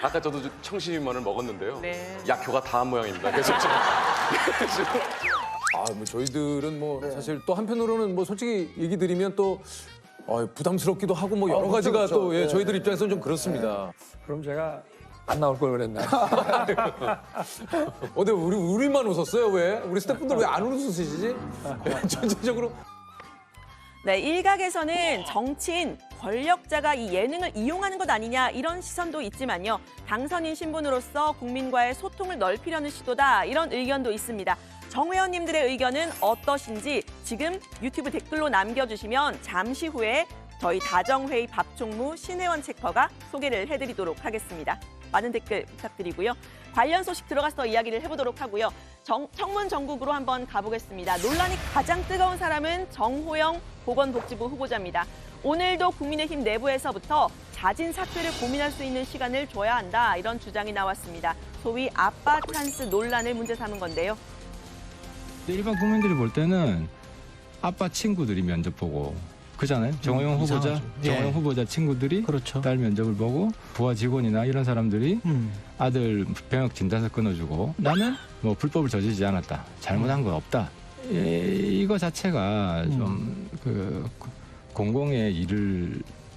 아까 저도 청심환을 먹었는데요. 약효가 다한 모양입니다. 그래서 뭐 저희들은 뭐 사실 또 한편으로는 뭐 솔직히 얘기 드리면 또 부담스럽기도 하고 뭐 여러 가지가 그렇죠. 또 저희들 입장에서는 좀 그렇습니다. 그럼 제가 안 나올 걸 그랬나요? 근데 우리만 웃었어요, 왜? 우리 스태프분들 왜 안 웃으시지? 전체적으로. 네, 일각에서는 정치인, 권력자가 이 예능을 이용하는 것 아니냐, 이런 시선도 있지만요. 당선인 신분으로서 국민과의 소통을 넓히려는 시도다, 이런 의견도 있습니다. 정 회원님들의 의견은 어떠신지 지금 유튜브 댓글로 남겨주시면 잠시 후에 저희 다정회의 밥총무 신혜원 체커가 소개를 해드리도록 하겠습니다. 많은 댓글 부탁드리고요. 관련 소식 들어가서 이야기를 해보도록 하고요. 청문 전국으로 한번 가보겠습니다. 논란이 가장 뜨거운 사람은 정호영 보건복지부 후보자입니다. 오늘도 국민의힘 내부에서부터 자진 사퇴를 고민할 수 있는 시간을 줘야 한다, 이런 주장이 나왔습니다. 소위 아빠 찬스 논란을 문제 삼은 건데요. 일반 국민들이 볼 때는 아빠 친구들이 면접 보고 그잖아요. 정호영 후보자 친구들이 딸 면접을 보고 부하 직원이나 이런 사람들이 아들 병역 진단서 끊어주고 나는 뭐 불법을 저지르지 않았다, 잘못한 건 없다. 이거 자체가 좀 그 공공의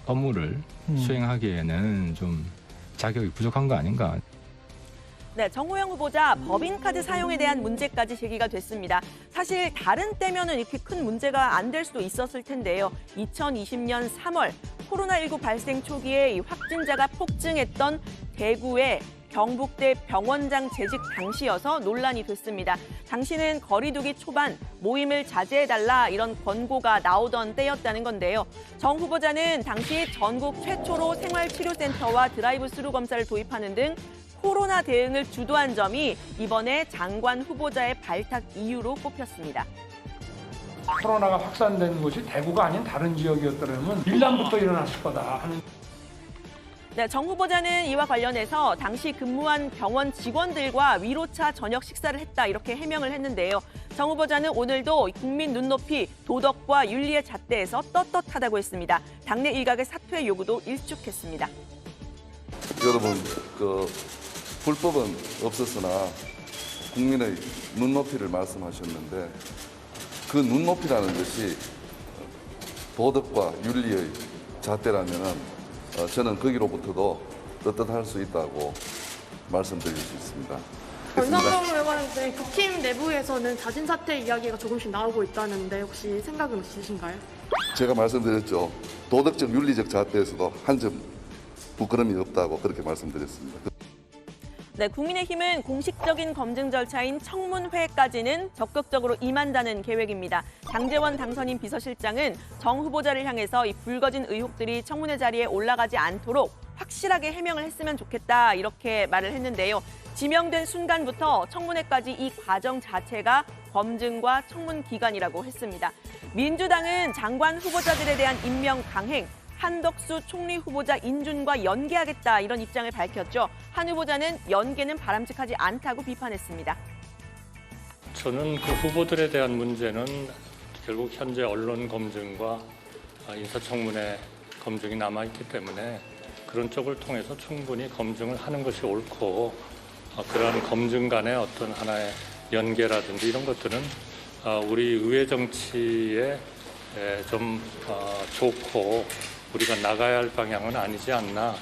업무를 수행하기에는 좀 자격이 부족한 거 아닌가. 네, 정호영 후보자 법인카드 사용에 대한 문제까지 제기가 됐습니다. 사실 다른 때면은 이렇게 큰 문제가 안 될 수도 있었을 텐데요. 2020년 3월 코로나19 발생 초기에 이 확진자가 폭증했던 대구의 경북대 병원장 재직 당시여서 논란이 됐습니다. 당시는 거리두기 초반 모임을 자제해달라, 이런 권고가 나오던 때였다는 건데요. 정 후보자는 당시 전국 최초로 생활치료센터와 드라이브 스루 검사를 도입하는 등 코로나 대응을 주도한 점이 이번에 장관 후보자의 발탁 이유로 꼽혔습니다. 코로나가 확산된 곳이 대구가 아닌 다른 지역이었더라면 밀란부터 일어났을 거다 하는. 네, 정 후보자는 이와 관련해서 당시 근무한 병원 직원들과 위로차 저녁 식사를 했다, 이렇게 해명을 했는데요. 정 후보자는 오늘도 국민 눈높이 도덕과 윤리의 잣대에서 떳떳하다고 했습니다. 당내 일각의 사퇴 요구도 일축했습니다. 여러분, 불법은 없었으나 국민의 눈높이를 말씀하셨는데 그 눈높이라는 것이 도덕과 윤리의 잣대라면 저는 거기로부터도 떳떳할 수 있다고 말씀드릴 수 있습니다. 권성동 의원은 국힘 내부에서는 자진 사퇴 이야기가 조금씩 나오고 있다는데 혹시 생각은 있으신가요? 제가 말씀드렸죠. 도덕적 윤리적 잣대에서도 한 점 부끄럼이 없다고 그렇게 말씀드렸습니다. 네, 국민의힘은 공식적인 검증 절차인 청문회까지는 적극적으로 임한다는 계획입니다. 장제원 당선인 비서실장은 정 후보자를 향해서 이 불거진 의혹들이 청문회 자리에 올라가지 않도록 확실하게 해명을 했으면 좋겠다, 이렇게 말을 했는데요. 지명된 순간부터 청문회까지 이 과정 자체가 검증과 청문 기간이라고 했습니다. 민주당은 장관 후보자들에 대한 임명 강행, 한덕수 총리 후보자 인준과 연계하겠다, 이런 입장을 밝혔죠. 한 후보자는 연계는 바람직하지 않다고 비판했습니다. 저는 그 후보들에 대한 문제는 결국 현재 언론 검증과 인사청문회 검증이 남아있기 때문에 그런 쪽을 통해서 충분히 검증을 하는 것이 옳고, 그러한 검증 간의 어떤 하나의 연계라든지 이런 것들은 우리 의회 정치에 좀 좋고 우리가 나가야 할 방향은 아니지 않나.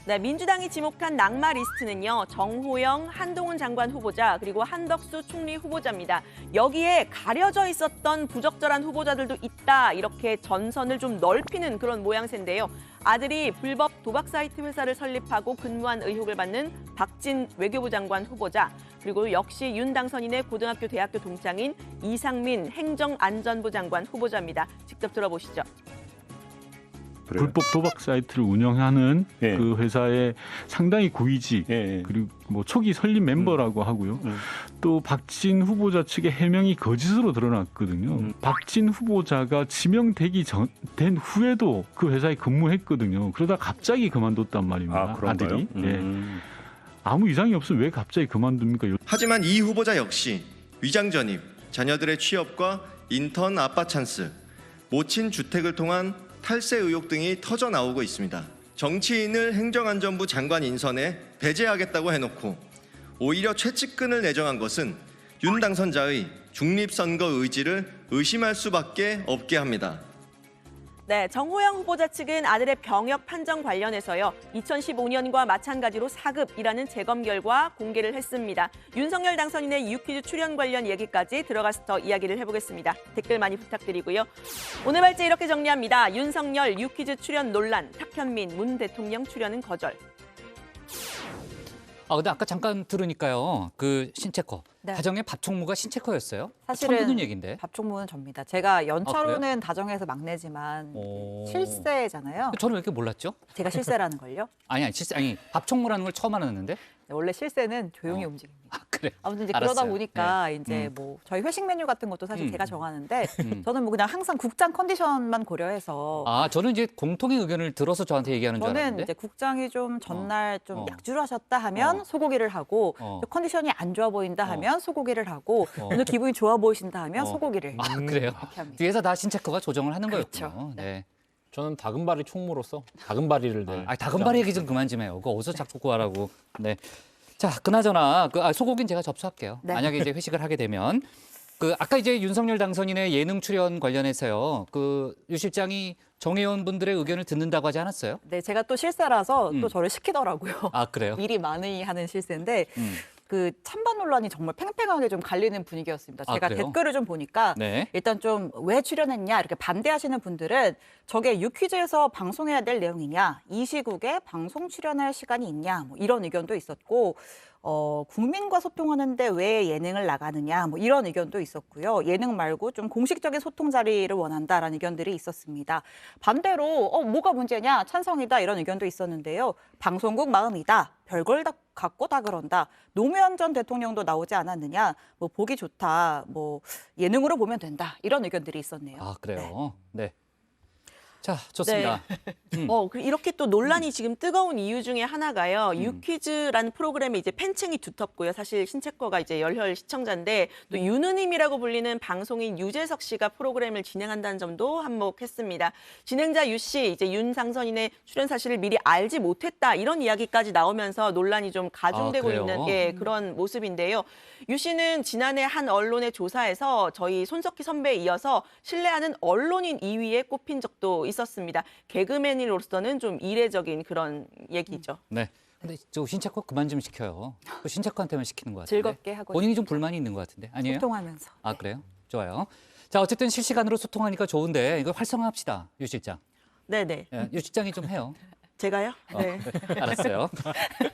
네, 민주당이 지목한 낙마 리스트는요. 정호영, 한동훈 장관 후보자, 그리고 한덕수 총리 후보자입니다. 여기에 가려져 있었던 부적절한 후보자들도 있다, 이렇게 전선을 좀 넓히는 그런 모양새인데요. 아들이 불법 도박 사이트 회사를 설립하고 근무한 의혹을 받는 박진 외교부 장관 후보자, 그리고 역시 윤 당선인의 고등학교 대학교 동창인 이상민 행정안전부 장관 후보자입니다. 직접 들어보시죠. 불법 도박 사이트를 운영하는 그 회사의 상당히 고위직 그리고 뭐 초기 설립 멤버라고 하고요. 또 박진 후보자 측의 해명이 거짓으로 드러났거든요. 박진 후보자가 지명되기 된 후에도 그 회사에 근무했거든요. 그러다 갑자기 그만뒀단 말입니다. 아들이. 아무 이상이 없으면 왜 갑자기 그만둡니까? 하지만 이 후보자 역시 위장 전입, 자녀들의 취업과 인턴 아빠 찬스, 모친 주택을 통한 탈세 의혹 등이 터져 나오고 있습니다. 정치인을 행정안전부 장관 인선에 배제하겠다고 해놓고 오히려 최측근을 내정한 것은 윤 당선자의 중립선거 의지를 의심할 수밖에 없게 합니다. 네, 정호영 후보자 측은 아들의 병역 판정 관련해서요. 2015년과 마찬가지로 4급이라는 재검 결과 공개를 했습니다. 윤석열 당선인의 유퀴즈 출연 관련 얘기까지 들어가서 더 이야기를 해보겠습니다. 댓글 많이 부탁드리고요. 오늘 발제 이렇게 정리합니다. 윤석열 유퀴즈 출연 논란, 탁현민 문 대통령 출연은 거절. 근데 아까 잠깐 들으니까요. 그 신체커. 네. 다정의 밥총무가 신체커였어요? 사실은 처음 듣는 얘기인데. 밥총무는 접니다. 제가 연차로는 그래요? 다정에서 막내지만 오. 실세잖아요. 저는 왜 이렇게 몰랐죠? 제가 실세라는 걸요? 아니, 밥총무라는 걸 처음 알았는데. 네, 원래 실세는 조용히 움직입니다. 그래. 아무튼 이제 알았어요. 그러다 보니까 네. 이제 뭐 저희 회식 메뉴 같은 것도 사실 제가 정하는데 음. 저는 뭐 그냥 항상 국장 컨디션만 고려해서 저는 이제 공통의 의견을 들어서 저한테 얘기하는 줄 저는 알았는데. 이제 국장이 좀 전날 좀 약주를 하셨다 하면 소고기를 하고 또 컨디션이 안 좋아 보인다 하면 소고기를 하고 오늘 기분이 좋아 보이신다 하면 소고기를 그래요? 이렇게 합니다. 뒤에서 다 신체커가 조정을 하는 그렇죠. 거였군요. 네. 저는 다금바리 총무로서 다금바리를 낼. 다금바리 얘기 좀 그만 좀 해요. 그거 어디서 자꾸 구하라고. 네. 자, 그나저나 소고기는 제가 접수할게요. 네. 만약에 이제 회식을 하게 되면 아까 이제 윤석열 당선인의 예능 출연 관련해서요. 유 실장이 정의원 분들의 의견을 듣는다고 하지 않았어요? 네, 제가 또 실세라서 또 저를 시키더라고요. 그래요? 일이 많이 하는 실세인데 그 찬반 논란이 정말 팽팽하게 좀 갈리는 분위기였습니다. 제가 그래요? 댓글을 좀 보니까 네. 일단 좀 왜 출연했냐 이렇게 반대하시는 분들은 저게 유퀴즈에서 방송해야 될 내용이냐, 이 시국에 방송 출연할 시간이 있냐, 뭐 이런 의견도 있었고 국민과 소통하는데 왜 예능을 나가느냐, 뭐 이런 의견도 있었고요. 예능 말고 좀 공식적인 소통 자리를 원한다라는 의견들이 있었습니다. 반대로 뭐가 문제냐, 찬성이다 이런 의견도 있었는데요. 방송국 마음이다, 별걸 다 갖고 다 그런다. 노무현 전 대통령도 나오지 않았느냐, 뭐 보기 좋다, 뭐 예능으로 보면 된다 이런 의견들이 있었네요. 그래요? 네. 자, 좋습니다. 이렇게 또 논란이 지금 뜨거운 이유 중에 하나가요. 유퀴즈라는 프로그램에 이제 팬층이 두텁고요. 사실 신체커가 이제 열혈 시청자인데 또 유느님이라고 불리는 방송인 유재석 씨가 프로그램을 진행한다는 점도 한몫했습니다. 진행자 유 씨, 이제 윤 당선인의 출연 사실을 미리 알지 못했다 이런 이야기까지 나오면서 논란이 좀 가중되고 있는 그런 모습인데요. 유 씨는 지난해 한 언론의 조사에서 저희 손석희 신배에 이어서 신뢰하는 언론인 2위에 꼽힌 적도 있었습니다. 개그맨으로서는 좀 이례적인 그런 얘기죠. 네. 근데 저 신체커 그만 좀 시켜요. 신체커한테만 시키는 것 같은데. 즐겁게 하고 본인이 좀 불만이 있는 것 같은데. 아니에요? 소통하면서. 그래요? 좋아요. 자, 어쨌든 실시간으로 소통하니까 좋은데 이거 활성화합시다. 유 실장. 네네. 유 실장이 좀 해요. 제가요? 네. 알았어요.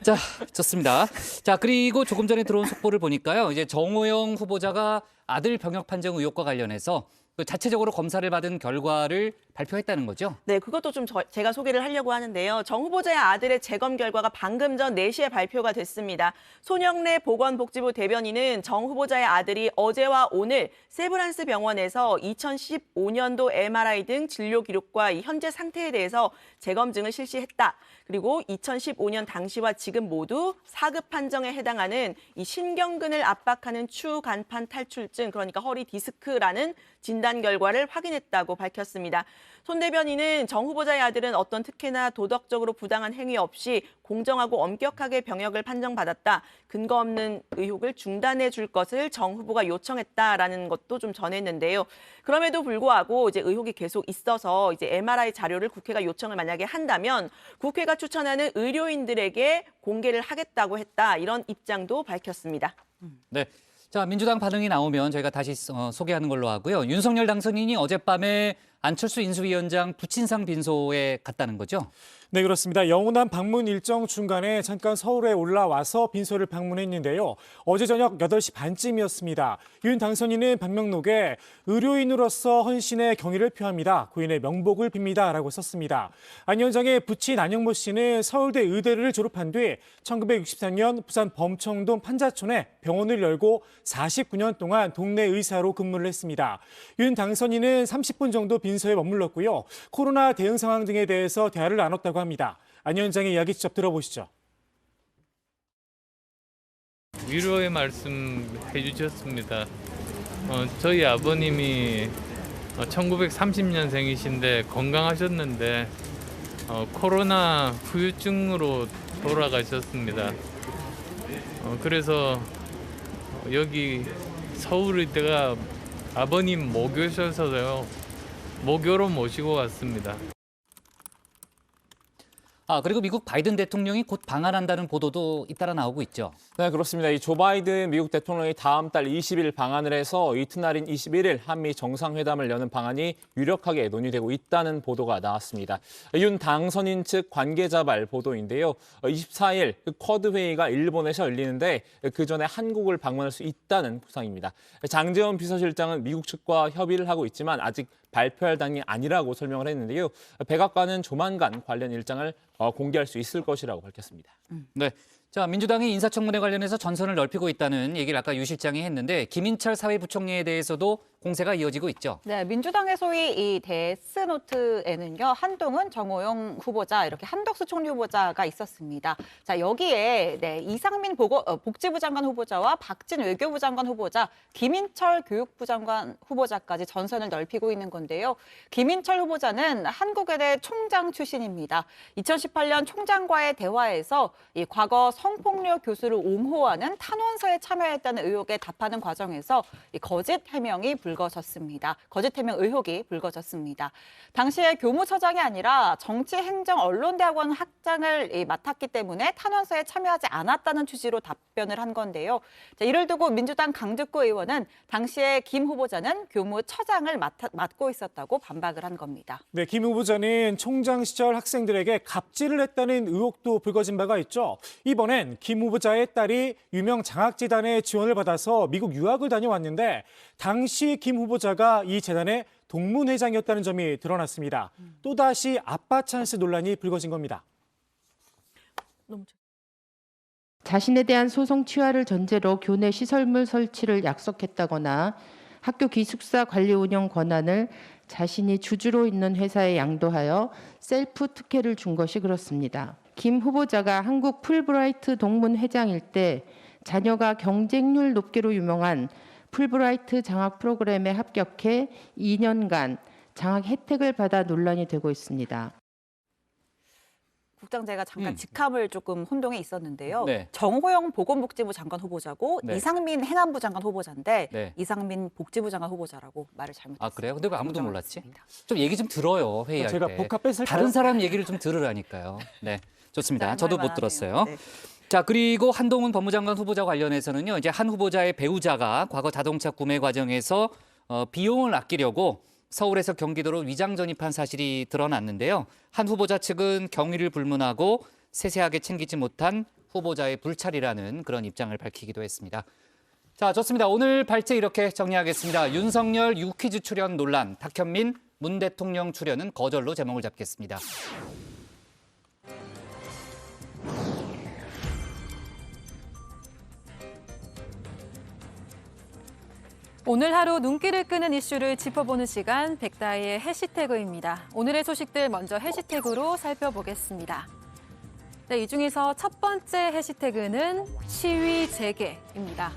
자, 좋습니다. 자, 그리고 조금 전에 들어온 속보를 보니까요. 이제 정호영 후보자가 아들 병역 판정 의혹과 관련해서 자체적으로 검사를 받은 결과를 발표했다는 거죠? 네, 그것도 좀 제가 소개를 하려고 하는데요. 정 후보자의 아들의 재검 결과가 방금 전 4시에 발표가 됐습니다. 손영래 보건복지부 대변인은 정 후보자의 아들이 어제와 오늘 세브란스 병원에서 2015년도 MRI 등 진료 기록과 이 현재 상태에 대해서 재검증을 실시했다. 그리고 2015년 당시와 지금 모두 4급 판정에 해당하는 이 신경근을 압박하는 추간판 탈출증, 그러니까 허리 디스크라는 진단 결과를 확인했다고 밝혔습니다. 손 대변인은 정 후보자의 아들은 어떤 특혜나 도덕적으로 부당한 행위 없이 공정하고 엄격하게 병역을 판정받았다. 근거 없는 의혹을 중단해 줄 것을 정 후보가 요청했다라는 것도 좀 전했는데요. 그럼에도 불구하고 이제 의혹이 계속 있어서 이제 MRI 자료를 국회가 요청을 만약에 한다면 국회가 추천하는 의료인들에게 공개를 하겠다고 했다. 이런 입장도 밝혔습니다. 네. 자, 민주당 반응이 나오면 저희가 다시 소개하는 걸로 하고요. 윤석열 당선인이 어젯밤에 안철수 인수위원장 부친상 빈소에 갔다는 거죠? 네, 그렇습니다. 영호남 방문 일정 중간에 잠깐 서울에 올라와서 빈소를 방문했는데요. 어제 저녁 8시 반쯤이었습니다. 윤 당선인은 방명록에 의료인으로서 헌신의 경의를 표합니다. 고인의 명복을 빕니다라고 썼습니다. 안 위원장의 부친 안영모 씨는 서울대 의대를 졸업한 뒤 1964년 부산 범청동 판자촌에 병원을 열고 49년 동안 동네 의사로 근무를 했습니다. 윤 당선인은 30분 정도 빈소에 머물렀고요. 코로나 대응 상황 등에 대해서 대화를 나눴다고 합니다. 안 위원장의 이야기 직접 들어보시죠. 위로의 말씀 해주셨습니다. 저희 아버님이 1930년생이신데 건강하셨는데 코로나 후유증으로 돌아가셨습니다. 그래서 여기 서울의대가 아버님 모교셔서요. 모교로 모시고 왔습니다. 그리고 미국 바이든 대통령이 곧 방한한다는 보도도 잇따라 나오고 있죠. 네, 그렇습니다. 이 조 바이든 미국 대통령이 다음 달 20일 방한을 해서 이튿날인 21일 한미 정상회담을 여는 방안이 유력하게 논의되고 있다는 보도가 나왔습니다. 윤 당선인 측 관계자 발 보도인데요. 24일 쿼드 회의가 일본에서 열리는데 그 전에 한국을 방문할 수 있다는 구상입니다. 장제원 비서실장은 미국 측과 협의를 하고 있지만 아직 발표할 당이 아니라고 설명을 했는데요. 백악관은 조만간 관련 일정을 공개할 수 있을 것이라고 밝혔습니다. 네. 자, 민주당이 인사청문회 관련해서 전선을 넓히고 있다는 얘기를 아까 유 실장이 했는데 김인철 사회부총리에 대해서도 공세가 이어지고 있죠. 네, 민주당의 소위 이 데스노트에는요, 한동훈, 정호영 후보자, 이렇게 한덕수 총리 후보자가 있었습니다. 자, 여기에 이상민 복지부 장관 후보자와 박진 외교부 장관 후보자, 김인철 교육부 장관 후보자까지 전선을 넓히고 있는 건데요. 김인철 후보자는 한국외대 총장 출신입니다. 2018년 총장과의 대화에서 이 과거 성폭력 교수를 옹호하는 탄원서에 참여했다는 의혹에 답하는 과정에서 이 거짓 해명이 불거졌습니다. 거짓 해명 의혹이 불거졌습니다. 당시에 교무처장이 아니라 정치행정언론대학원 학장을 맡았기 때문에 탄원서에 참여하지 않았다는 취지로 답변을 한 건데요. 자, 이를 두고 민주당 강득구 의원은 당시에 김 후보자는 교무처장을 맡고 있었다고 반박을 한 겁니다. 네, 김 후보자는 총장 시절 학생들에게 갑질을 했다는 의혹도 불거진 바가 있죠. 이번엔 김 후보자의 딸이 유명 장학재단의 지원을 받아서 미국 유학을 다녀왔는데 당시 김 후보자가 이 재단의 동문회장이었다는 점이 드러났습니다. 또다시 아빠 찬스 논란이 불거진 겁니다. 자신에 대한 소송 취하를 전제로 교내 시설물 설치를 약속했다거나 학교 기숙사 관리 운영 권한을 자신이 주주로 있는 회사에 양도하여 셀프 특혜를 준 것이 그렇습니다. 김 후보자가 한국 풀브라이트 동문 회장일 때 자녀가 경쟁률 높기로 유명한 풀브라이트 장학 프로그램에 합격해 2년간 장학 혜택을 받아 논란이 되고 있습니다. 국장, 제가 잠깐 직함을 조금 혼동에 있었는데요. 네. 정호영 보건복지부 장관 후보자고 네. 이상민 행안부 장관 후보자인데 네. 이상민 복지부 장관 후보자라고 말을 잘못했습니다. 그래요? 근데 왜 아무도 몰랐지? 좀 얘기 좀 들어요, 회의할 제가 때. 복합했을까요? 다른 사람 얘기를 좀 들으라니까요. 네, 좋습니다. 저도 못 들었어요. 네. 자, 그리고 한동훈 법무장관 후보자 관련해서는요. 이제 한 후보자의 배우자가 과거 자동차 구매 과정에서 비용을 아끼려고 서울에서 경기도로 위장 전입한 사실이 드러났는데요. 한 후보자 측은 경위를 불문하고 세세하게 챙기지 못한 후보자의 불찰이라는 그런 입장을 밝히기도 했습니다. 자, 좋습니다. 오늘 발제 이렇게 정리하겠습니다. 윤석열 유퀴즈 출연 논란, 탁현민 문 대통령 출연은 거절로 제목을 잡겠습니다. 오늘 하루 눈길을 끄는 이슈를 짚어보는 시간 백다희의 해시태그입니다. 오늘의 소식들 먼저 해시태그로 살펴보겠습니다. 네, 이 중에서 첫 번째 해시태그는 시위 재개입니다.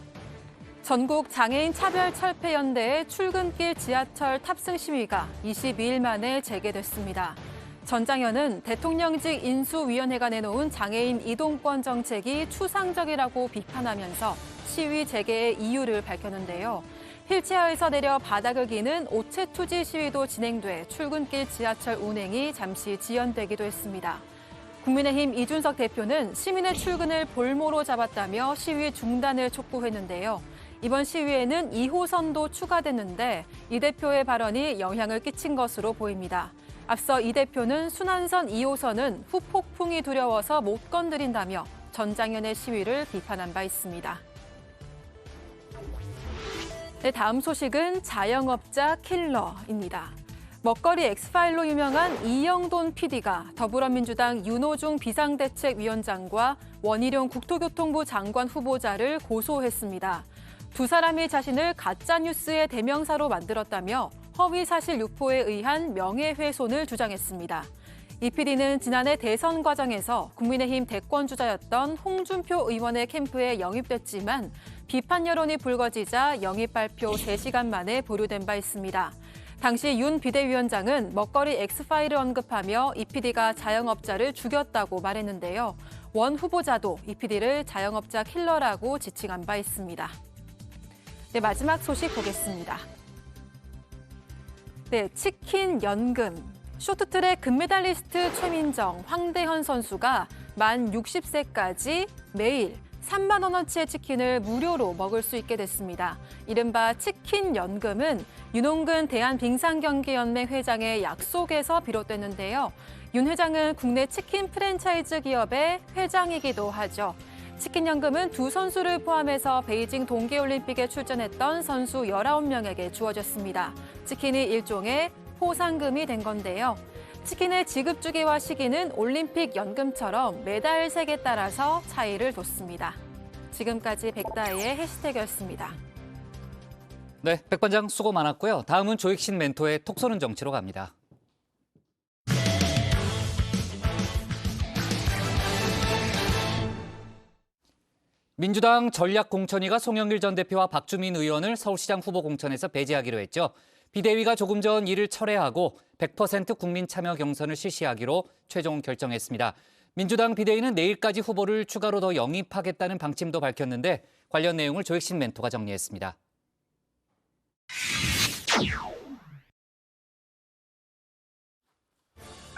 전국 장애인 차별철폐연대의 출근길 지하철 탑승 시위가 22일 만에 재개됐습니다. 전장현은 대통령직 인수위원회가 내놓은 장애인 이동권 정책이 추상적이라고 비판하면서 시위 재개의 이유를 밝혔는데요. 휠체어에서 내려 바닥을 기는 오체 투지 시위도 진행돼 출근길 지하철 운행이 잠시 지연되기도 했습니다. 국민의힘 이준석 대표는 시민의 출근을 볼모로 잡았다며 시위 중단을 촉구했는데요. 이번 시위에는 2호선도 추가됐는데 이 대표의 발언이 영향을 끼친 것으로 보입니다. 앞서 이 대표는 순환선 2호선은 후폭풍이 두려워서 못 건드린다며 전장현의 시위를 비판한 바 있습니다. 네, 다음 소식은 자영업자 킬러입니다. 먹거리 엑스파일로 유명한 이영돈 PD가 더불어민주당 윤호중 비상대책위원장과 원희룡 국토교통부 장관 후보자를 고소했습니다. 두 사람이 자신을 가짜뉴스의 대명사로 만들었다며 허위사실 유포에 의한 명예훼손을 주장했습니다. 이 PD는 지난해 대선 과정에서 국민의힘 대권주자였던 홍준표 의원의 캠프에 영입됐지만 비판 여론이 불거지자 영입 발표 3시간 만에 보류된 바 있습니다. 당시 윤 비대위원장은 먹거리 엑스파일을 언급하며 이 PD가 자영업자를 죽였다고 말했는데요. 원 후보자도 이 PD를 자영업자 킬러라고 지칭한 바 있습니다. 네, 마지막 소식 보겠습니다. 네, 치킨 연금. 쇼트트랙 금메달리스트 최민정, 황대현 선수가 만 60세까지 매일 3만 원어치의 치킨을 무료로 먹을 수 있게 됐습니다. 이른바 치킨 연금은 윤홍근 대한빙상경기연맹 회장의 약속에서 비롯됐는데요. 윤 회장은 국내 치킨 프랜차이즈 기업의 회장이기도 하죠. 치킨 연금은 두 선수를 포함해서 베이징 동계올림픽에 출전했던 선수 19명에게 주어졌습니다. 치킨이 일종의 포상금이 된 건데요. 치킨의 지급 주기와 시기는 올림픽 연금처럼 메달 색에 따라서 차이를 뒀습니다. 지금까지 백다희의 해시태그였습니다. 네, 백반장 수고 많았고요. 다음은 조익신 멘토의 톡 쏘는 정치로 갑니다. 민주당 전략공천위가 송영길 전 대표와 박주민 의원을 서울시장 후보 공천에서 배제하기로 했죠. 비대위가 조금 전 이를 철회하고 100% 국민 참여 경선을 실시하기로 최종 결정했습니다. 민주당 비대위는 내일까지 후보를 추가로 더 영입하겠다는 방침도 밝혔는데 관련 내용을 조익신 멘토가 정리했습니다.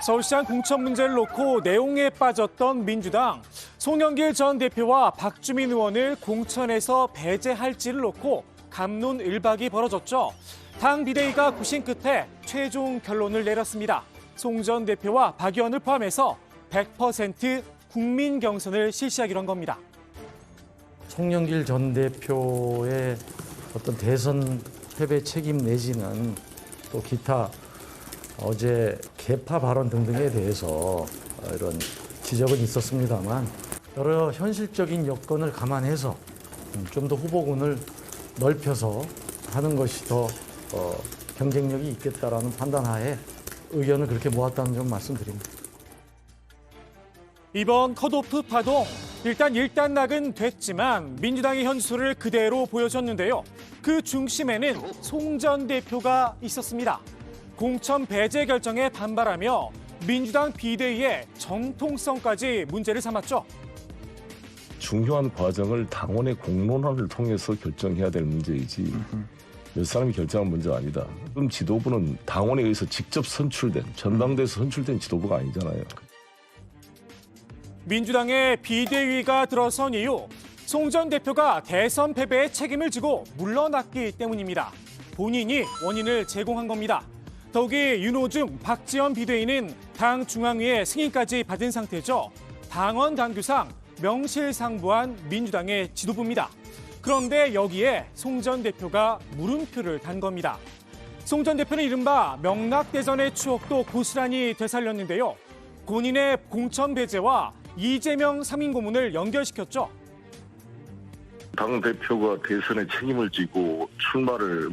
서울시장 공천 문제를 놓고 내용에 빠졌던 민주당. 송영길 전 대표와 박주민 의원을 공천에서 배제할지를 놓고 갑론을박이 벌어졌죠. 당 비대위가 고심 끝에 최종 결론을 내렸습니다. 송 전 대표와 박 의원을 포함해서 100% 국민 경선을 실시하기로 한 겁니다. 송영길 전 대표의 어떤 대선 패배 책임 내지는 또 기타 어제 개파 발언 등등에 대해서 이런 지적은 있었습니다만 여러 현실적인 여건을 감안해서 좀 더 후보군을 넓혀서 하는 것이 더 경쟁력이 있겠다라는 판단하에 의견을 그렇게 모았다는 점 말씀드립니다. 이번 컷오프 파동, 일단락은 됐지만 민주당의 현수를 그대로 보여줬는데요. 그 중심에는 송 전 대표가 있었습니다. 공천 배제 결정에 반발하며 민주당 비대위의 정통성까지 문제를 삼았죠. 중요한 과정을 당원의 공론화를 통해서 결정해야 될 문제이지 몇 사람이 결정한 문제가 아니다. 그럼 지도부는 당원에 의해서 직접 선출된, 전당대에서 선출된 지도부가 아니잖아요. 민주당의 비대위가 들어선 이유, 송 전 대표가 대선 패배의 책임을 지고 물러났기 때문입니다. 본인이 원인을 제공한 겁니다. 더욱이 윤호중, 박지원 비대위는 당 중앙위의 승인까지 받은 상태죠. 당원 당규상 명실상부한 민주당의 지도부입니다. 그런데 여기에 송 전 대표가 물음표를 단 겁니다. 송 전 대표는 이른바 명락대전의 추억도 고스란히 되살렸는데요. 본인의 공천 배제와 이재명 상임 고문을 연결시켰죠. 당대표가 대선에 책임을 지고 출마를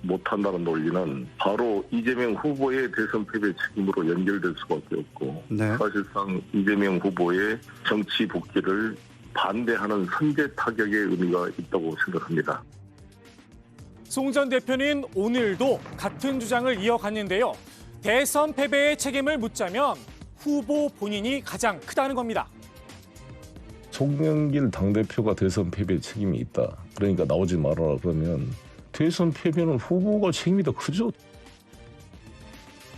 못한다는 논리는 바로 이재명 후보의 대선 패배 책임으로 연결될 수밖에 없고 사실상 이재명 후보의 정치 복귀를 반대하는 선제 타격의 의미가 있다고 생각합니다. 송 전 대표는 오늘도 같은 주장을 이어갔는데요. 대선 패배의 책임을 묻자면 후보 본인이 가장 크다는 겁니다. 송영길 당대표가 대선 패배에 책임이 있다. 그러니까 나오지 말아라 그러면 대선 패배는 후보가 책임이 더 크죠.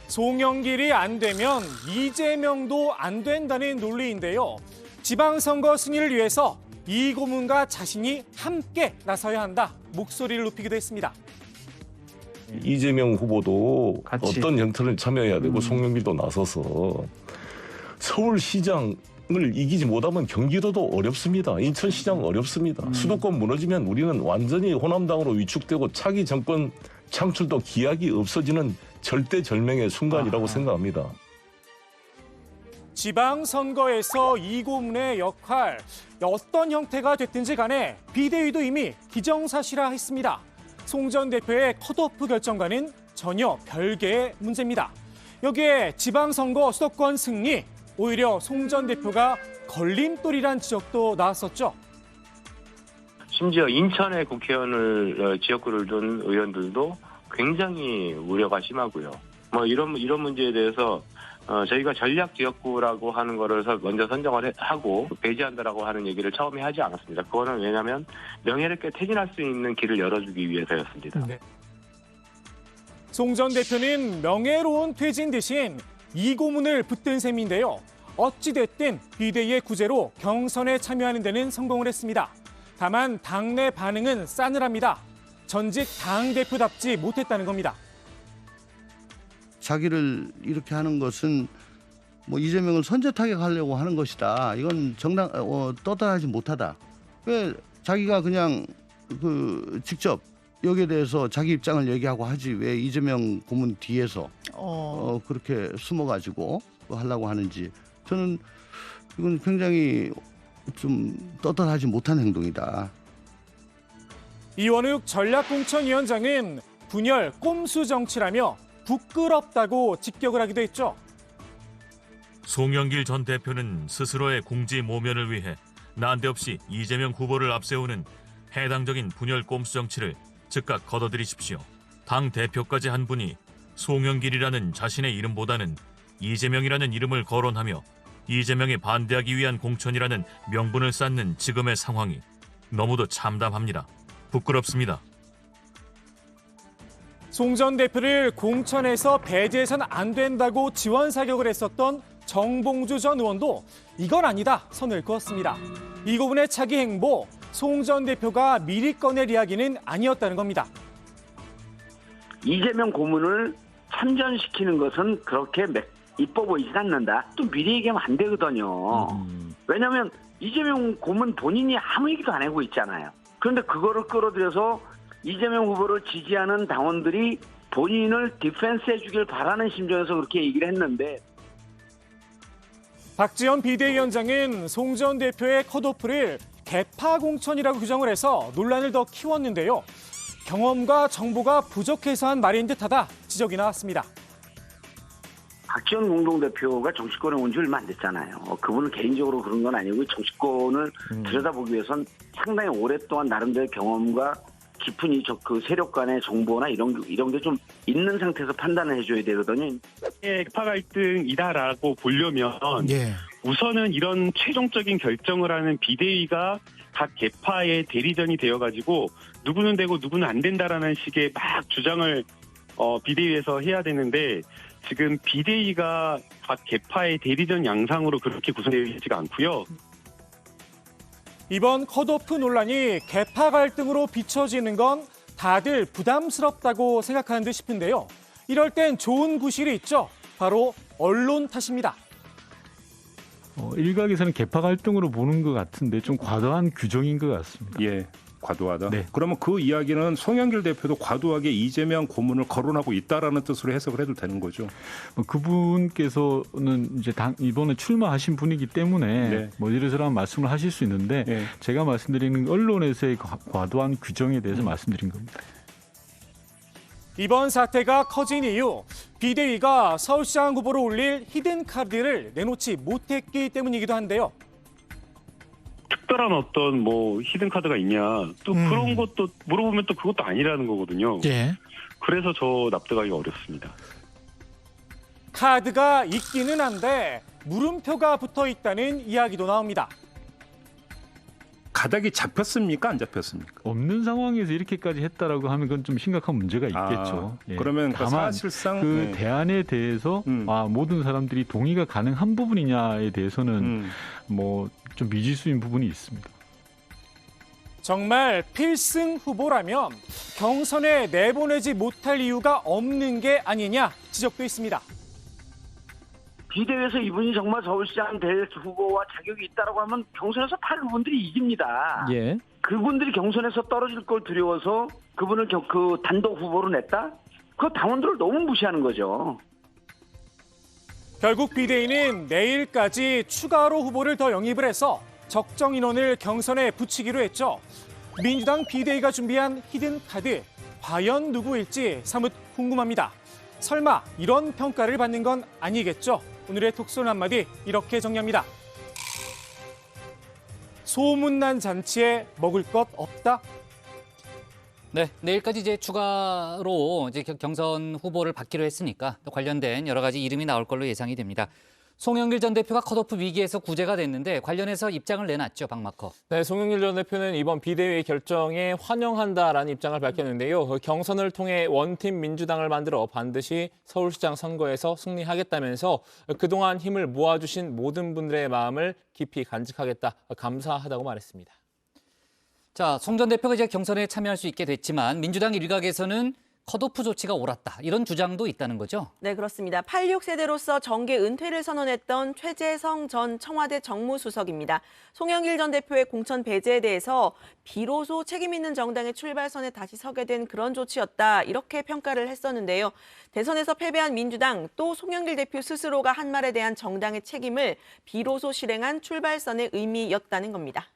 송영길이 안 되면 이재명도 안 된다는 논리인데요. 지방선거 승리를 위해서 이 고문과 자신이 함께 나서야 한다. 목소리를 높이기도 했습니다. 이재명 후보도 어떤 형태를 참여해야 되고 송영길도 나서서 서울시장을 이기지 못하면 경기도도 어렵습니다. 인천시장 어렵습니다. 수도권 무너지면 우리는 완전히 호남당으로 위축되고 차기 정권 창출도 기약이 없어지는 절대절명의 순간이라고 생각합니다. 지방선거에서 이 고문의 역할, 어떤 형태가 됐든지 간에 비대위도 이미 기정사실화했습니다. 송 전 대표의 컷오프 결정과는 전혀 별개의 문제입니다. 여기에 지방선거 수도권 승리, 오히려 송 전 대표가 걸림돌이란 지적도 나왔었죠. 심지어 인천의 국회의원을 지역구를 둔 의원들도 굉장히 우려가 심하고요. 이런 문제에 대해서 저희가 전략 지역구라고 하는 거를 먼저 선정을 하고 배제한다라고 하는 얘기를 처음에 하지 않았습니다. 그거는 왜냐하면 명예롭게 퇴진할 수 있는 길을 열어주기 위해서였습니다. 송 전 대표는 명예로운 퇴진 대신 이 고문을 붙든 셈인데요. 어찌됐든 비대위의 구제로 경선에 참여하는 데는 성공을 했습니다. 다만 당내 반응은 싸늘합니다. 전직 당대표답지 못했다는 겁니다. 자기를 이렇게 하는 것은 뭐 이재명을 선제 타격하려고 하는 것이다. 이건 떠들하지 못하다. 왜 자기가 그냥 직접 여기에 대해서 자기 입장을 얘기하고 하지 왜 이재명 고문 뒤에서 그렇게 숨어가지고 하려고 하는지 저는 이건 굉장히 좀 떳떳하지 못한 행동이다. 이원욱 전략공천위원장은 분열 꼼수 정치라며 부끄럽다고 직격을 하기도 했죠. 송영길 전 대표는 스스로의 공지 모면을 위해 난데없이 이재명 후보를 앞세우는 해당적인 분열 꼼수 정치를 즉각 걷어들이십시오. 당 대표까지 한 분이 송영길이라는 자신의 이름보다는 이재명이라는 이름을 거론하며 이재명에 반대하기 위한 공천이라는 명분을 쌓는 지금의 상황이 너무도 참담합니다. 부끄럽습니다. 송 전 대표를 공천에서 배제해서는 안 된다고 지원 사격을 했었던 정봉주 전 의원도 이건 아니다 선을 그었습니다. 이 고문의 차기 행보, 송 전 대표가 미리 꺼낼 이야기는 아니었다는 겁니다. 이재명 고문을 참전시키는 것은 그렇게 이뻐 보이진 않는다. 또 미리 얘기하면 안 되거든요. 왜냐하면 이재명 고문 본인이 아무 얘기도 안 하고 있잖아요. 그런데 그거를 끌어들여서 이재명 후보를 지지하는 당원들이 본인을 디펜스 해주길 바라는 심정에서 그렇게 얘기를 했는데 박지원 비대위원장은 송 전 대표의 컷오프를 개파 공천이라고 규정을 해서 논란을 더 키웠는데요. 경험과 정보가 부족해서 한 말인 듯하다 지적이 나왔습니다. 박지원 공동대표가 정치권에 온 지 얼마 안 됐잖아요. 그분은 개인적으로 그런 건 아니고 정치권을 들여다보기 위해선 상당히 오랫동안 나름대로 경험과 깊은 그 세력 간의 정보나 이런 게 좀 있는 상태에서 판단을 해줘야 되거든요. 개파 갈등이다라고 보려면 우선은 이런 최종적인 결정을 하는 비대위가 각 개파의 대리전이 되어가지고 누구는 되고 누구는 안 된다라는 식의 막 주장을 비대위에서 해야 되는데 지금 비대위가 각 개파의 대리전 양상으로 그렇게 구성되어 있지가 않고요. 이번 컷오프 논란이 개파 갈등으로 비춰지는 건 다들 부담스럽다고 생각하는 듯 싶은데요. 이럴 땐 좋은 구실이 있죠. 바로 언론 탓입니다. 일각에서는 개파 갈등으로 보는 것 같은데 좀 과도한 규정인 것 같습니다. 예, 과도하다. 네. 그러면 그 이야기는 송영길 대표도 과도하게 이재명 고문을 거론하고 있다라는 뜻으로 해석을 해도 되는 거죠. 그분께서는 이제 이번에 출마하신 분이기 때문에 이래저런 말씀을 하실 수 있는데 제가 말씀드리는 언론에서의 과도한 규정에 대해서 말씀드린 겁니다. 이번 사태가 커진 이유, 비대위가 서울시장 후보로 올릴 히든카드를 내놓지 못했기 때문이기도 한데요. 특별한 어떤 히든카드가 있냐 또 그런 것도 물어보면 또 그것도 아니라는 거거든요. 그래서 저 납득하기 어렵습니다. 카드가 있기는 한데 물음표가 붙어 있다는 이야기도 나옵니다. 가닥이 잡혔습니까? 안 잡혔습니까? 없는 상황에서 이렇게까지 했다라고 하면 그건 좀 심각한 문제가 있겠죠. 그러면 다만 사실상 대안에 대해서 모든 사람들이 동의가 가능한 부분이냐에 대해서는 좀 미지수인 부분이 있습니다. 정말 필승 후보라면 경선에 내보내지 못할 이유가 없는 게 아니냐 지적도 있습니다. 비대위에서 이분이 정말 서울시장 될 후보와 자격이 있다라고 하면 경선에서 다 그분들이 이깁니다. 그분들이 경선에서 떨어질 걸 두려워서 그분을 그 단독 후보로 냈다? 그 당원들을 너무 무시하는 거죠. 결국 비대위는 내일까지 추가로 후보를 더 영입을 해서 적정 인원을 경선에 붙이기로 했죠. 민주당 비대위가 준비한 히든카드, 과연 누구일지 사뭇 궁금합니다. 설마 이런 평가를 받는 건 아니겠죠? 오늘의 톡손 한마디 이렇게 정리합니다. 소문난 잔치에 먹을 것 없다? 네, 내일까지 이제 추가로 이제 경선 후보를 받기로 했으니까 또 관련된 여러 가지 이름이 나올 걸로 예상이 됩니다. 송영길 전 대표가 컷오프 위기에서 구제가 됐는데 관련해서 입장을 내놨죠, 박마커. 네, 송영길 전 대표는 이번 비대위 결정에 환영한다라는 입장을 밝혔는데요. 경선을 통해 원팀 민주당을 만들어 반드시 서울시장 선거에서 승리하겠다면서 그동안 힘을 모아주신 모든 분들의 마음을 깊이 간직하겠다, 감사하다고 말했습니다. 자, 송 전 대표가 이제 경선에 참여할 수 있게 됐지만 민주당 일각에서는 컷오프 조치가 옳았다, 이런 주장도 있다는 거죠? 네, 그렇습니다. 86세대로서 정계 은퇴를 선언했던 최재성 전 청와대 정무수석입니다. 송영길 전 대표의 공천 배제에 대해서 비로소 책임 있는 정당의 출발선에 다시 서게 된 그런 조치였다, 이렇게 평가를 했었는데요. 대선에서 패배한 민주당, 또 송영길 대표 스스로가 한 말에 대한 정당의 책임을 비로소 실행한 출발선의 의미였다는 겁니다.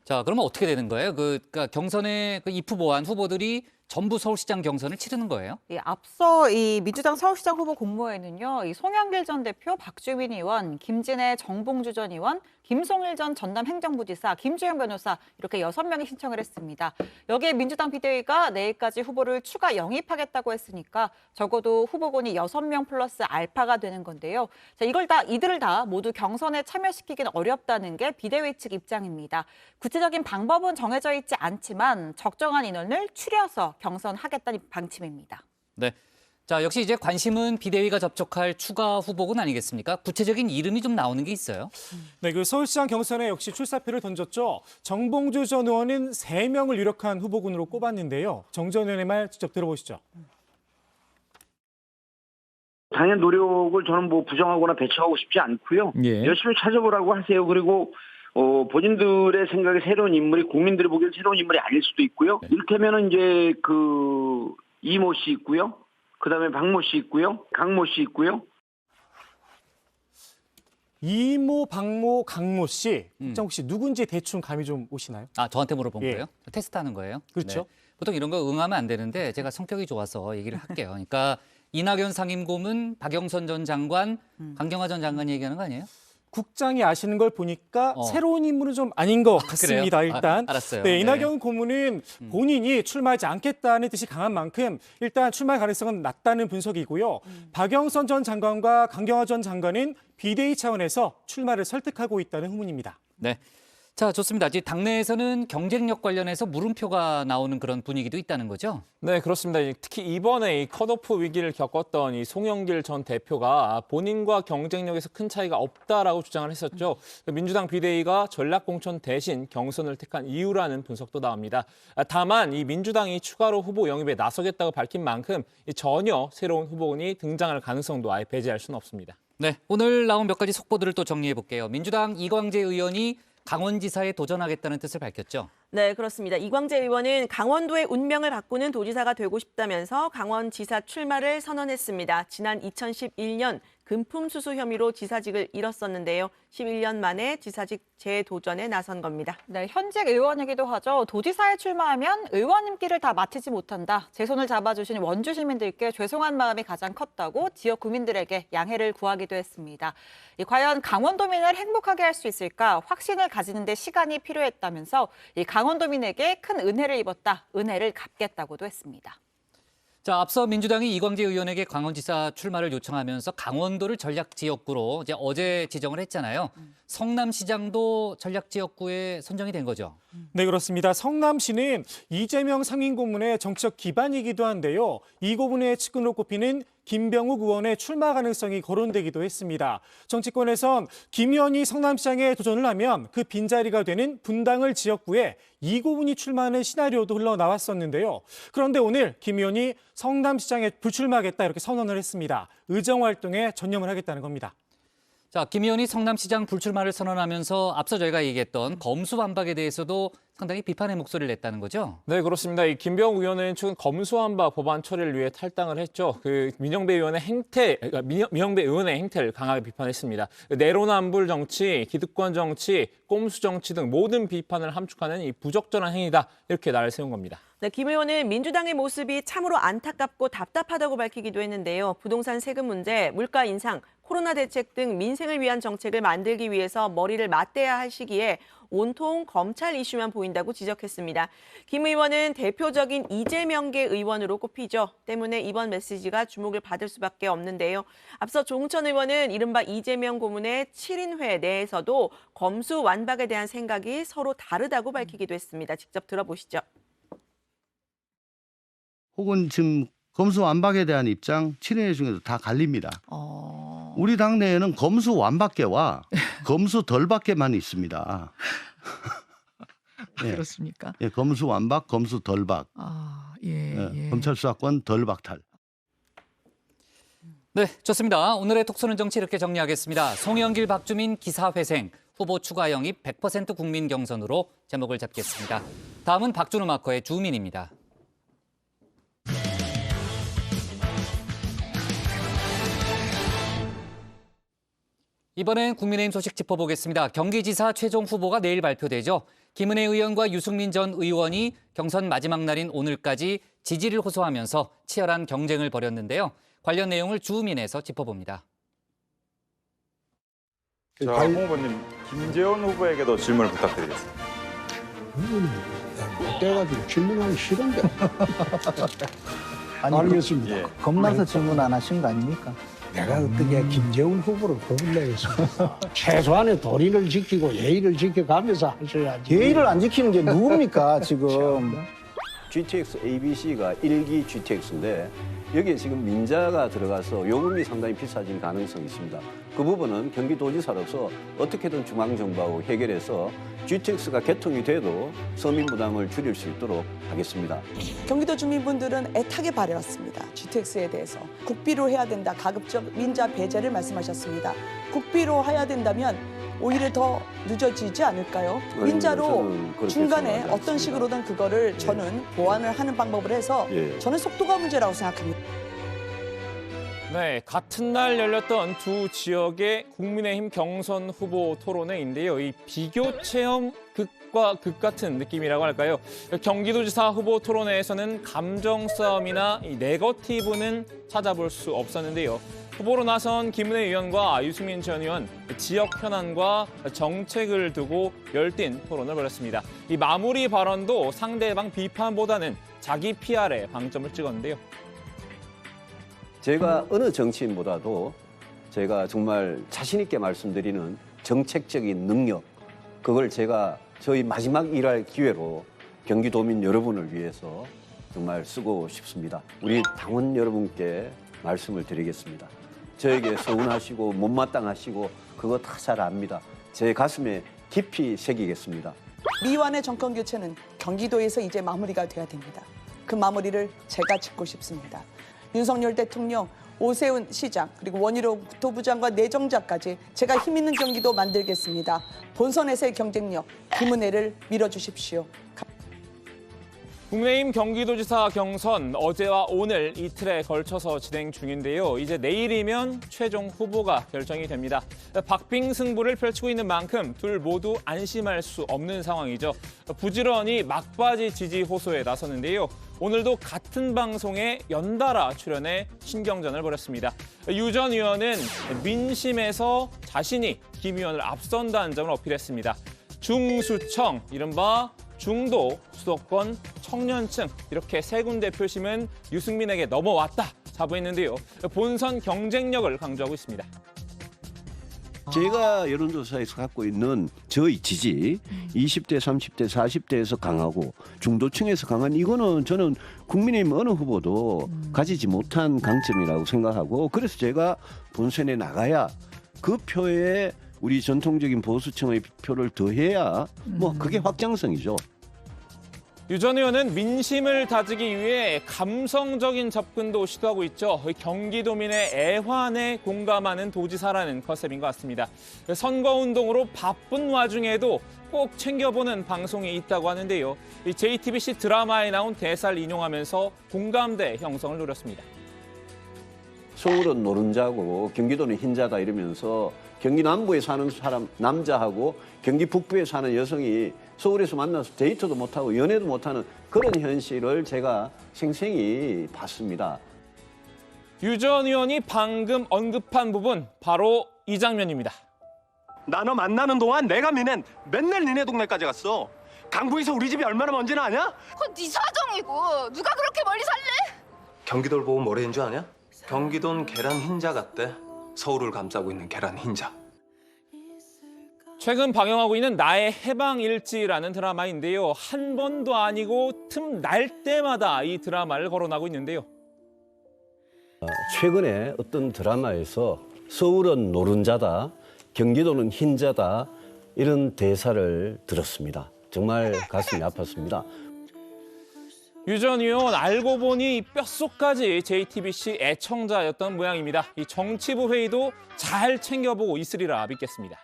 자, 그러면 어떻게 되는 거예요? 그러니까 경선에 입후보한 후보들이 전부 서울시장 경선을 치르는 거예요? 예, 앞서 이 민주당 서울시장 후보 공모에는요, 이 송영길 전 대표, 박주민 의원, 김진애 정봉주 전 의원, 김송일 전 전남 행정부지사, 김주영 변호사 이렇게 6명이 신청을 했습니다. 여기에 민주당 비대위가 내일까지 후보를 추가 영입하겠다고 했으니까 적어도 후보군이 6명 플러스 알파가 되는 건데요. 자, 이들을 다 모두 경선에 참여시키기는 어렵다는 게 비대위 측 입장입니다. 구체적인 방법은 정해져 있지 않지만 적정한 인원을 추려서 경선하겠다는 방침입니다. 네. 자, 역시 이제 관심은 비대위가 접촉할 추가 후보군 아니겠습니까? 구체적인 이름이 좀 나오는 게 있어요. 네, 그 서울시장 경선에 역시 출사표를 던졌죠. 정봉주 전 의원은 3명을 유력한 후보군으로 꼽았는데요. 정 전 의원의 말 직접 들어보시죠. 당연 노력을 저는 뭐 부정하거나 배척하고 싶지 않고요. 예. 열심히 찾아보라고 하세요. 그리고 본인들의 생각에 새로운 인물이, 국민들이 보기엔 새로운 인물이 아닐 수도 있고요. 이를테면은 이제 그 이모 씨 있고요. 그다음에 박모 씨 있고요. 강모 씨 있고요. 이모, 박모, 강모 씨, 국장욱 씨 누군지 대충 감이 좀 오시나요? 아, 저한테 물어본 예. 거예요? 테스트하는 거예요? 그렇죠. 네. 보통 이런 거 응하면 안 되는데 제가 성격이 좋아서 얘기를 할게요. 그러니까 이낙연 상임고문, 박영선 전 장관, 강경화 전 장관 얘기하는 거 아니에요? 국장이 아시는 걸 보니까 새로운 인물은 좀 아닌 것 같습니다. 그래요? 일단 알았어요. 네, 네. 이낙연 고문은 본인이 출마하지 않겠다는 뜻이 강한 만큼 일단 출마 가능성은 낮다는 분석이고요. 박영선 전 장관과 강경화 전 장관은 비대위 차원에서 출마를 설득하고 있다는 후문입니다. 네. 자, 좋습니다. 이제 당내에서는 경쟁력 관련해서 물음표가 나오는 그런 분위기도 있다는 거죠? 네, 그렇습니다. 특히 이번에 이 컷오프 위기를 겪었던 이 송영길 전 대표가 본인과 경쟁력에서 큰 차이가 없다라고 주장을 했었죠. 민주당 비대위가 전략공천 대신 경선을 택한 이유라는 분석도 나옵니다. 다만 이 민주당이 추가로 후보 영입에 나서겠다고 밝힌 만큼 전혀 새로운 후보군이 등장할 가능성도 아예 배제할 수는 없습니다. 네, 오늘 나온 몇 가지 속보들을 또 정리해 볼게요. 민주당 이광재 의원이 강원지사에 도전하겠다는 뜻을 밝혔죠. 네, 그렇습니다. 이광재 의원은 강원도의 운명을 바꾸는 도지사가 되고 싶다면서 강원지사 출마를 선언했습니다. 지난 2011년 금품수수 혐의로 지사직을 잃었었는데요. 11년 만에 지사직 재도전에 나선 겁니다. 네, 현직 의원이기도 하죠. 도지사에 출마하면 의원 임기를 다 마치지 못한다. 제 손을 잡아주신 원주 시민들께 죄송한 마음이 가장 컸다고 지역 구민들에게 양해를 구하기도 했습니다. 과연 강원도민을 행복하게 할 수 있을까 확신을 가지는 데 시간이 필요했다면서 강원도민에게 큰 은혜를 입었다. 은혜를 갚겠다고도 했습니다. 자, 앞서 민주당이 이광재 의원에게 강원지사 출마를 요청하면서 강원도를 전략지역구로 이제 어제 지정을 했잖아요. 성남시장도 전략지역구에 선정이 된 거죠. 네, 그렇습니다. 성남시는 이재명 상임고문의 정치적 기반이기도 한데요. 이 고문의 측근으로 꼽히는 김병욱 의원의 출마 가능성이 거론되기도 했습니다. 정치권에선 김 의원이 성남시장에 도전을 하면 그 빈자리가 되는 분당을 지역구에 이 고문이 출마하는 시나리오도 흘러나왔었는데요. 그런데 오늘 김 의원이 성남시장에 불출마하겠다 이렇게 선언을 했습니다. 의정활동에 전념을 하겠다는 겁니다. 자, 김 의원이 성남시장 불출마를 선언하면서 앞서 저희가 얘기했던 검수완박에 대해서도 상당히 비판의 목소리를 냈다는 거죠? 네, 그렇습니다. 이 김병욱 의원은 최근 검수완박 법안 처리를 위해 탈당을 했죠. 민영배 의원의 행태를 강하게 비판했습니다. 내로남불 정치, 기득권 정치, 꼼수 정치 등 모든 비판을 함축하는 이 부적절한 행위다. 이렇게 날을 세운 겁니다. 네, 김 의원은 민주당의 모습이 참으로 안타깝고 답답하다고 밝히기도 했는데요. 부동산 세금 문제, 물가 인상, 코로나 대책 등 민생을 위한 정책을 만들기 위해서 머리를 맞대야 할 시기에 온통 검찰 이슈만 보인다고 지적했습니다. 김 의원은 대표적인 이재명계 의원으로 꼽히죠. 때문에 이번 메시지가 주목을 받을 수밖에 없는데요. 앞서 조응천 의원은 이른바 이재명 고문의 7인회 내에서도 검수완박에 대한 생각이 서로 다르다고 밝히기도 했습니다. 직접 들어보시죠. 혹은 지금 검수완박에 대한 입장 7인회 중에도 다 갈립니다. 우리 당내에는 검수완박계와 검수덜박계만 있습니다. 예. 그렇습니까? 예, 검수완박, 검수덜박. 검찰 수사권 덜박탈. 네, 좋습니다. 오늘의 톡쏘는 정치 이렇게 정리하겠습니다. 송영길, 박주민 기사회생, 후보 추가 영입 100% 국민 경선으로 제목을 잡겠습니다. 다음은 박준우 마커의 주민입니다. 이번엔 국민의힘 소식 짚어보겠습니다. 경기지사 최종 후보가 내일 발표되죠. 김은혜 의원과 유승민 전 의원이 경선 마지막 날인 오늘까지 지지를 호소하면서 치열한 경쟁을 벌였는데요. 관련 내용을 주민에서 짚어봅니다. 자, 홍 후보님, 김재원 후보에게도 질문을 부탁드리겠습니다. 떼가지고 질문하기 싫은데. 아니, 알겠습니다. 예. 겁나서 질문 안 하신 거 아닙니까? 내가 어떻게 김재원 후보를 겁을 내겠습니까? 최소한의 도리를 지키고 예의를 지켜가면서 하셔야지. 예의를 안 지키는 게 누굽니까 지금? GTX ABC가 1기 GTX인데 여기에 지금 민자가 들어가서 요금이 상당히 비싸질 가능성이 있습니다. 그 부분은 경기도지사로서 어떻게든 중앙정부하고 해결해서 GTX가 개통이 돼도 서민 부담을 줄일 수 있도록 하겠습니다. 경기도 주민분들은 애타게 바래왔습니다. GTX에 대해서 국비로 해야 된다. 가급적 민자 배제를 말씀하셨습니다. 국비로 해야 된다면 오히려 더 늦어지지 않을까요? 민자로 중간에 어떤 식으로든 그거를 저는 보완을 하는 방법을 해서 저는 속도가 문제라고 생각합니다. 네, 같은 날 열렸던 두 지역의 국민의힘 경선 후보 토론회인데요. 이 비교 체험 극과 극 같은 느낌이라고 할까요? 경기도지사 후보 토론회에서는 감정 싸움이나 이 네거티브는 찾아볼 수 없었는데요. 후보로 나선 김은혜 의원과 유승민 전 의원, 지역 현안과 정책을 두고 열띤 토론을 벌였습니다. 이 마무리 발언도 상대방 비판보다는 자기 PR에 방점을 찍었는데요. 제가 어느 정치인보다도 제가 정말 자신 있게 말씀드리는 정책적인 능력, 그걸 제가 저희 마지막 일할 기회로 경기도민 여러분을 위해서 정말 쓰고 싶습니다. 우리 당원 여러분께 말씀을 드리겠습니다. 저에게 서운하시고 못마땅하시고 그거 다 잘 압니다. 제 가슴에 깊이 새기겠습니다. 미완의 정권 교체는 경기도에서 이제 마무리가 돼야 됩니다. 그 마무리를 제가 짓고 싶습니다. 윤석열 대통령, 오세훈 시장, 그리고 원희룡 국토부장과 내정자까지 제가 힘 있는 경기도 만들겠습니다. 본선에서의 경쟁력, 김은혜를 밀어주십시오. 국민의힘 경기도지사 경선 어제와 오늘 이틀에 걸쳐서 진행 중인데요. 이제 내일이면 최종 후보가 결정이 됩니다. 박빙 승부를 펼치고 있는 만큼 둘 모두 안심할 수 없는 상황이죠. 부지런히 막바지 지지 호소에 나섰는데요. 오늘도 같은 방송에 연달아 출연해 신경전을 벌였습니다. 유 전 의원은 민심에서 자신이 김 의원을 앞선다는 점을 어필했습니다. 중수청, 이른바 중도, 수도권, 청년층 이렇게 세 군데 표심은 유승민에게 넘어왔다 자부했는데요. 본선 경쟁력을 강조하고 있습니다. 제가 여론조사에서 갖고 있는 저의 지지 20대, 30대, 40대에서 강하고 중도층에서 강한 이거는 저는 국민의힘 어느 후보도 가지지 못한 강점이라고 생각하고 그래서 제가 본선에 나가야 그 표에 우리 전통적인 보수층의 표를 더해야 뭐 그게 확장성이죠. 유 전 의원은 민심을 다지기 위해 감성적인 접근도 시도하고 있죠. 경기도민의 애환에 공감하는 도지사라는 컨셉인 것 같습니다. 선거운동으로 바쁜 와중에도 꼭 챙겨보는 방송이 있다고 하는데요. JTBC 드라마에 나온 대사를 인용하면서 공감대 형성을 노렸습니다. 서울은 노른자고 경기도는 흰자다 이러면서 경기 남부에 사는 사람 남자하고 경기 북부에 사는 여성이 서울에서 만나서 데이트도 못하고 연애도 못하는 그런 현실을 제가 생생히 봤습니다. 유 전 의원이 방금 언급한 부분 바로 이 장면입니다. 나 너 만나는 동안 내가 맨날 니네 동네까지 갔어. 강북에서 우리 집이 얼마나 먼지나 아냐? 그건 네 사정이고 누가 그렇게 멀리 살래? 경기도를 보고 뭐라는 줄 아냐? 경기도는 계란 흰자 같대. 서울을 감싸고 있는 계란 흰자. 최근 방영하고 있는 나의 해방일지라는 드라마인데요. 한 번도 아니고 틈 날 때마다 이 드라마를 거론하고 있는데요. 최근에 어떤 드라마에서 서울은 노른자다, 경기도는 흰자다 이런 대사를 들었습니다. 정말 가슴이 아팠습니다. 유 전 의원 알고 보니 뼛속까지 JTBC 애청자였던 모양입니다. 이 정치부 회의도 잘 챙겨보고 있으리라 믿겠습니다.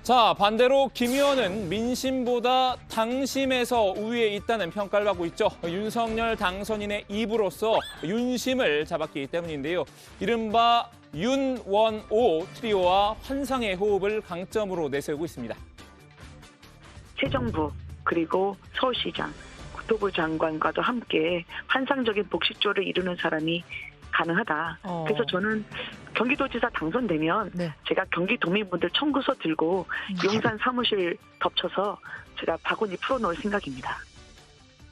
자, 반대로 김 의원은 민심보다 당심에서 우위에 있다는 평가를 받고 있죠. 윤석열 당선인의 입으로서 윤심을 잡았기 때문인데요. 이른바 윤원오 트리오와 환상의 호흡을 강점으로 내세우고 있습니다. 새 정부 그리고 서울시장, 국토부 장관과도 함께 환상적인 복식조를 이루는 사람이 가능하다. 그래서 저는 경기도지사 당선되면 제가 경기도민분들 청구서 들고 용산 사무실 덮쳐서 제가 바구니 풀어놓을 생각입니다.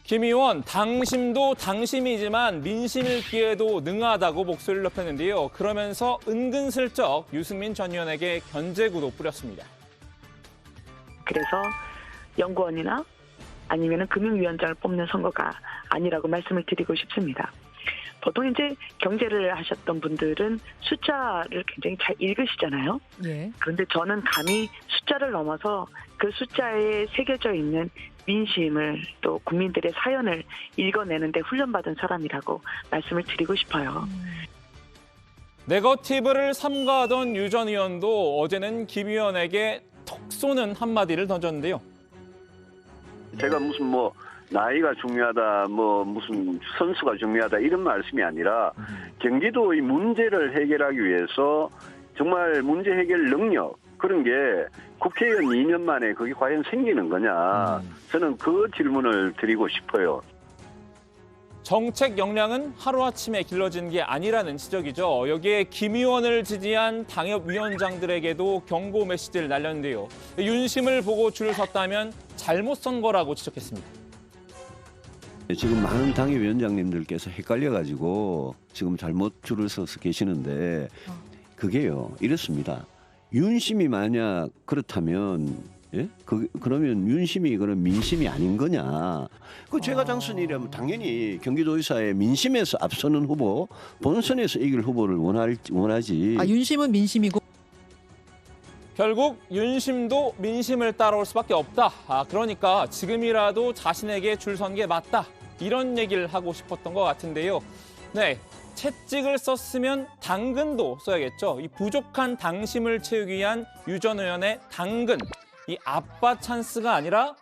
김 의원, 당심도 당심이지만 민심 읽기에도 능하다고 목소리를 높였는데요. 그러면서 은근슬쩍 유승민 전 의원에게 견제구도 뿌렸습니다. 그래서 연구원이나 아니면 금융위원장을 뽑는 선거가 아니라고 말씀을 드리고 싶습니다. 보통 이제 경제를 하셨던 분들은 숫자를 굉장히 잘 읽으시잖아요. 그런데 저는 감히 숫자를 넘어서 그 숫자에 새겨져 있는 민심을 또 국민들의 사연을 읽어내는데 훈련받은 사람이라고 말씀을 드리고 싶어요. 네거티브를 삼가하던 유 전 의원도 어제는 김 의원에게 톡 쏘는 한마디를 던졌는데요. 제가 무슨 나이가 중요하다, 무슨 선수가 중요하다 이런 말씀이 아니라 경기도의 문제를 해결하기 위해서 정말 문제 해결 능력 그런 게 국회의원 2년 만에 그게 과연 생기는 거냐. 저는 그 질문을 드리고 싶어요. 정책 역량은 하루아침에 길러진 게 아니라는 지적이죠. 여기에 김 의원을 지지한 당협위원장들에게도 경고 메시지를 날렸는데요. 윤심을 보고 줄을 섰다면 잘못 선 거라고 지적했습니다. 지금 많은 당협위원장님들께서 헷갈려가지고 지금 잘못 줄을 서서 계시는데 그게요 이렇습니다. 윤심이 만약 그렇다면 그러면 윤심이 그런 민심이 아닌 거냐. 그 제가 당선이라면 당연히 경기도의사의 민심에서 앞서는 후보, 본선에서 이길 후보를 원하지. 윤심은 민심이고. 결국 윤심도 민심을 따라올 수밖에 없다. 그러니까 지금이라도 자신에게 줄 선 게 맞다. 이런 얘기를 하고 싶었던 것 같은데요. 네, 채찍을 썼으면 당근도 써야겠죠. 이 부족한 당심을 채우기 위한 유 전 의원의 당근. 이 아빠 찬스가 아니라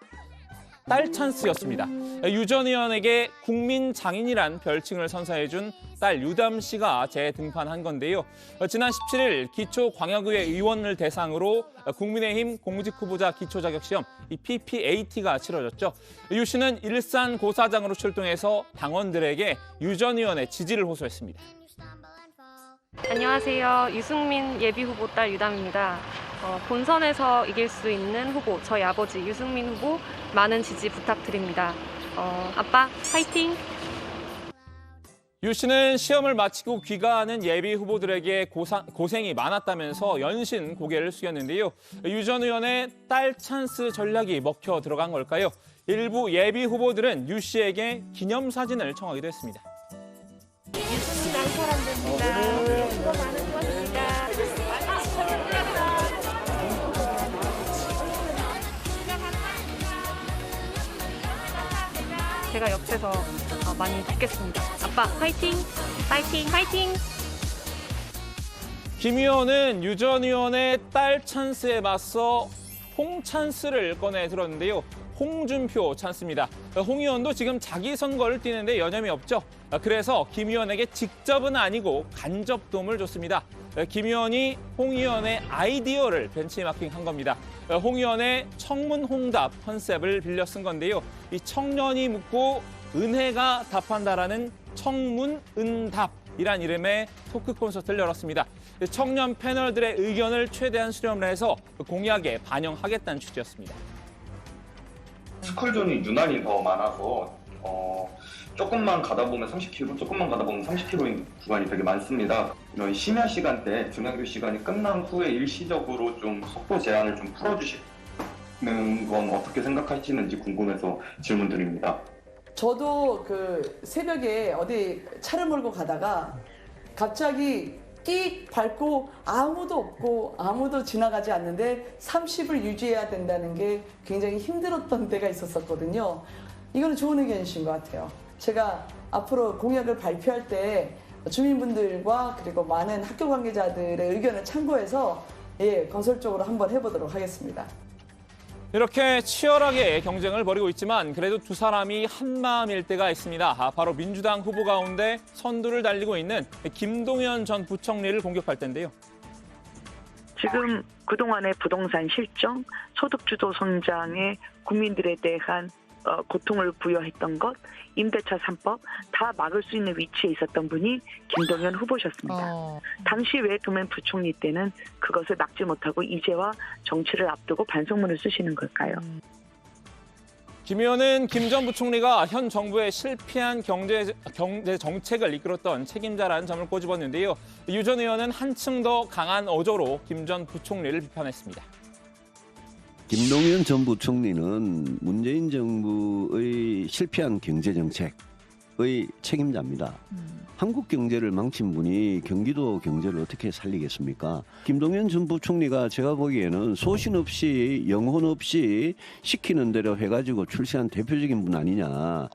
딸 찬스였습니다. 유 전 의원에게 국민 장인이란 별칭을 선사해준 딸 유담 씨가 재등판한 건데요. 지난 17일 기초광역의회 의원을 대상으로 국민의힘 공직후보자 기초자격시험 이 PPAT가 치러졌죠. 유 씨는 일산 고사장으로 출동해서 당원들에게 유 전 의원의 지지를 호소했습니다. 안녕하세요. 유승민 예비후보 딸 유담입니다. 본선에서 이길 수 있는 후보, 저희 아버지 유승민 후보 많은 지지 부탁드립니다. 아빠 파이팅! 유 씨는 시험을 마치고 귀가하는 예비 후보들에게 고생이 많았다면서 연신 고개를 숙였는데요. 유 전 의원의 딸 찬스 전략이 먹혀 들어간 걸까요? 일부 예비 후보들은 유 씨에게 기념사진을 청하기도 했습니다. 유승민 안 사람들입니다. 수고 많으셨습니다. 제가 옆에서 많이 듣겠습니다. 아빠 파이팅! 파이팅! 파이팅! 김 의원은 유 전 의원의 딸 찬스에 맞서 홍 찬스를 꺼내 들었는데요. 홍준표 찬스입니다. 홍 의원도 지금 자기 선거를 뛰는데 여념이 없죠. 그래서 김 의원에게 직접은 아니고 간접 도움을 줬습니다. 김 의원이 홍 의원의 아이디어를 벤치마킹한 겁니다. 홍 의원의 청문 홍답 컨셉을 빌려 쓴 건데요. 이 청년이 묻고 은혜가 답한다라는 청문은답이란 이름의 토크 콘서트를 열었습니다. 청년 패널들의 의견을 최대한 수렴을 해서 공약에 반영하겠다는 취지였습니다. 스쿨존이 유난히 더 많아서 조금만 가다 보면 30km, 조금만 가다 보면 30km인 구간이 되게 많습니다. 이런 심야 시간대, 중량교 시간이 끝난 후에 일시적으로 좀 속도 제한을 좀 풀어주시는 건 어떻게 생각하시는지 궁금해서 질문드립니다. 저도 그 새벽에 어디 차를 몰고 가다가 갑자기 띡 밟고 아무도 없고 아무도 지나가지 않는데 30을 유지해야 된다는 게 굉장히 힘들었던 때가 있었거든요. 이거는 좋은 의견이신 것 같아요. 제가 앞으로 공약을 발표할 때 주민분들과 그리고 많은 학교 관계자들의 의견을 참고해서 건설적으로 한번 해보도록 하겠습니다. 이렇게 치열하게 경쟁을 벌이고 있지만 그래도 두 사람이 한마음일 때가 있습니다. 바로 민주당 후보 가운데 선두를 달리고 있는 김동연 전 부총리를 공격할 텐데요. 지금 그동안의 부동산 실정, 소득주도 성장에 국민들에 대한 고통을 부여했던 것, 임대차 3법 다 막을 수 있는 위치에 있었던 분이 김동연 후보셨습니다. 당시 외교면 부총리 때는 그것을 막지 못하고 이제와 정치를 앞두고 반성문을 쓰시는 걸까요? 김 의원은 김 전 부총리가 현 정부의 실패한 경제 정책을 이끌었던 책임자라는 점을 꼬집었는데요. 유 전 의원은 한층 더 강한 어조로 김 전 부총리를 비판했습니다. 김동연 전 부총리는 문재인 정부의 실패한 경제정책의 책임자입니다. 한국 경제를 망친 분이 경기도 경제를 어떻게 살리겠습니까? 김동연 전 부총리가 제가 보기에는 소신 없이 영혼 없이 시키는 대로 해가지고 출세한 대표적인 분 아니냐.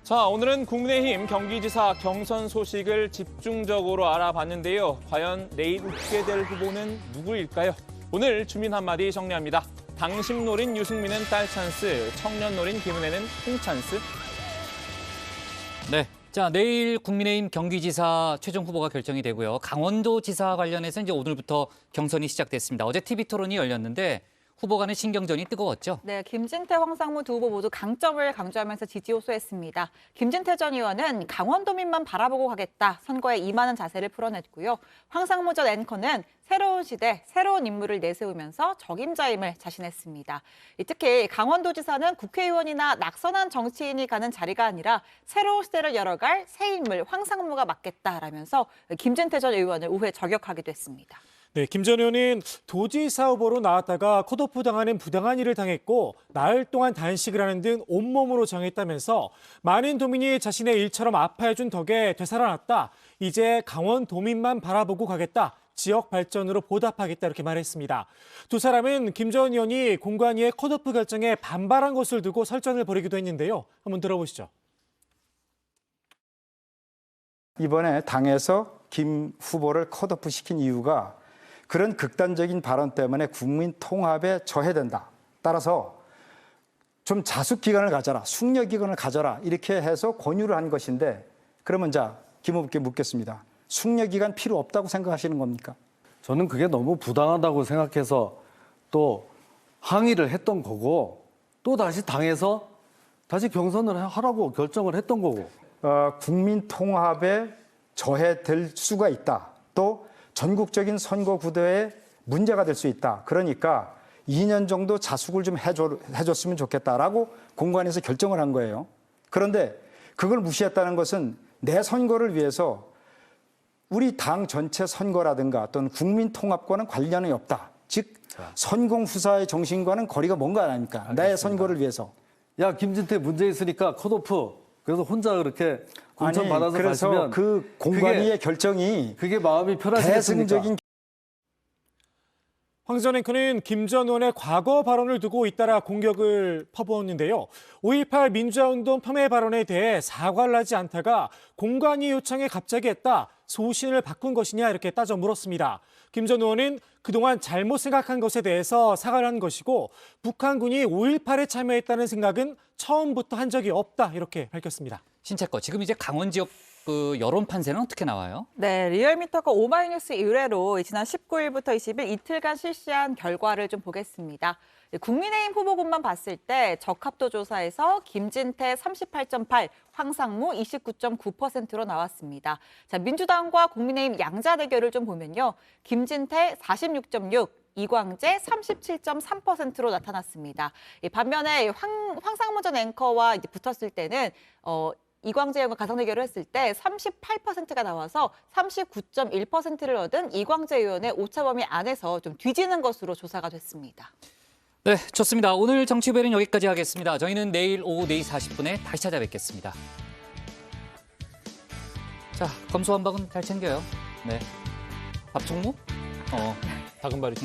자, 오늘은 국민의힘 경기지사 경선 소식을 집중적으로 알아봤는데요. 과연 내일 웃게 될 후보는 누구일까요? 오늘 주민 한마디 정리합니다. 당심 노린 유승민은 딸 찬스, 청년 노린 김은혜는 홍 찬스. 네. 자, 내일 국민의힘 경기지사 최종 후보가 결정이 되고요. 강원도지사 관련해서 이제 오늘부터 경선이 시작됐습니다. 어제 TV토론이 열렸는데 후보 간의 신경전이 뜨거웠죠. 네, 김진태, 황상무 두 후보 모두 강점을 강조하면서 지지 호소했습니다. 김진태 전 의원은 강원도민만 바라보고 가겠다, 선거에 임하는 자세를 풀어냈고요. 황상무 전 앵커는 새로운 시대, 새로운 인물을 내세우면서 적임자임을 자신했습니다. 특히 강원도지사는 국회의원이나 낙선한 정치인이 가는 자리가 아니라 새로운 시대를 열어갈 새 인물 황상무가 맡겠다라면서 김진태 전 의원을 우회 저격하기도 했습니다. 네, 김 전 의원은 도지사 후보로 나왔다가 컷오프 당하는 부당한 일을 당했고 나흘 동안 단식을 하는 등 온몸으로 정했다면서 많은 도민이 자신의 일처럼 아파해준 덕에 되살아났다. 이제 강원 도민만 바라보고 가겠다. 지역 발전으로 보답하겠다 이렇게 말했습니다. 두 사람은 김 전 의원이 공관위의 컷오프 결정에 반발한 것을 두고 설전을 벌이기도 했는데요. 한번 들어보시죠. 이번에 당에서 김 후보를 컷오프 시킨 이유가 그런 극단적인 발언 때문에 국민 통합에 저해된다. 따라서 좀 자숙 기간을 가져라, 숙려 기간을 가져라 이렇게 해서 권유를 한 것인데 그러면 자, 김 후보께 묻겠습니다. 숙려 기간 필요 없다고 생각하시는 겁니까? 저는 그게 너무 부당하다고 생각해서 또 항의를 했던 거고 또 다시 당에서 다시 경선을 하라고 결정을 했던 거고. 국민 통합에 저해될 수가 있다. 또 전국적인 선거 구도에 문제가 될 수 있다. 그러니까 2년 정도 자숙을 좀 해줬으면 좋겠다라고 공관에서 결정을 한 거예요. 그런데 그걸 무시했다는 것은 내 선거를 위해서 우리 당 전체 선거라든가 또는 국민 통합과는 관련이 없다. 즉 선공 후사의 정신과는 거리가 먼 거 아닙니까? 알겠습니다. 내 선거를 위해서. 야, 김진태 문제 있으니까 컷오프. 그래서 혼자 그렇게 공천 받아서 그래서 가시면 그 공관위의 결정이 그게 마음이 편하시겠습니까? 대승적인 황 전 앵커는 김 전 의원의 과거 발언을 두고 잇따라 공격을 퍼부었는데요. 5.18 민주화운동 폄훼 발언에 대해 사과를 하지 않다가 공관위 요청에 갑자기 했다. 소신을 바꾼 것이냐 이렇게 따져 물었습니다. 김 전 의원은 그동안 잘못 생각한 것에 대해서 사과를 한 것이고 북한군이 5.18에 참여했다는 생각은 처음부터 한 적이 없다 이렇게 밝혔습니다. 신채거, 지금 이제 강원 지역 그 여론 판세는 어떻게 나와요? 네, 리얼미터가 오마이뉴스 의뢰로 지난 19일부터 20일 이틀간 실시한 결과를 좀 보겠습니다. 국민의힘 후보군만 봤을 때 적합도 조사에서 김진태 38.8, 황상무 29.9%로 나왔습니다. 자, 민주당과 국민의힘 양자 대결을 좀 보면요. 김진태 46.6, 이광재 37.3%로 나타났습니다. 반면에 황상무 전 앵커와 이제 붙었을 때는 이광재 의원과 가상 대결을 했을 때 38%가 나와서 39.1%를 얻은 이광재 의원의 오차범위 안에서 좀 뒤지는 것으로 조사가 됐습니다. 네, 좋습니다. 오늘 정치부에는 여기까지 하겠습니다. 저희는 내일 오후 4시 40분에 다시 찾아뵙겠습니다. 자, 검소 한박은 잘 챙겨요. 네. 밥총무? 다금바리.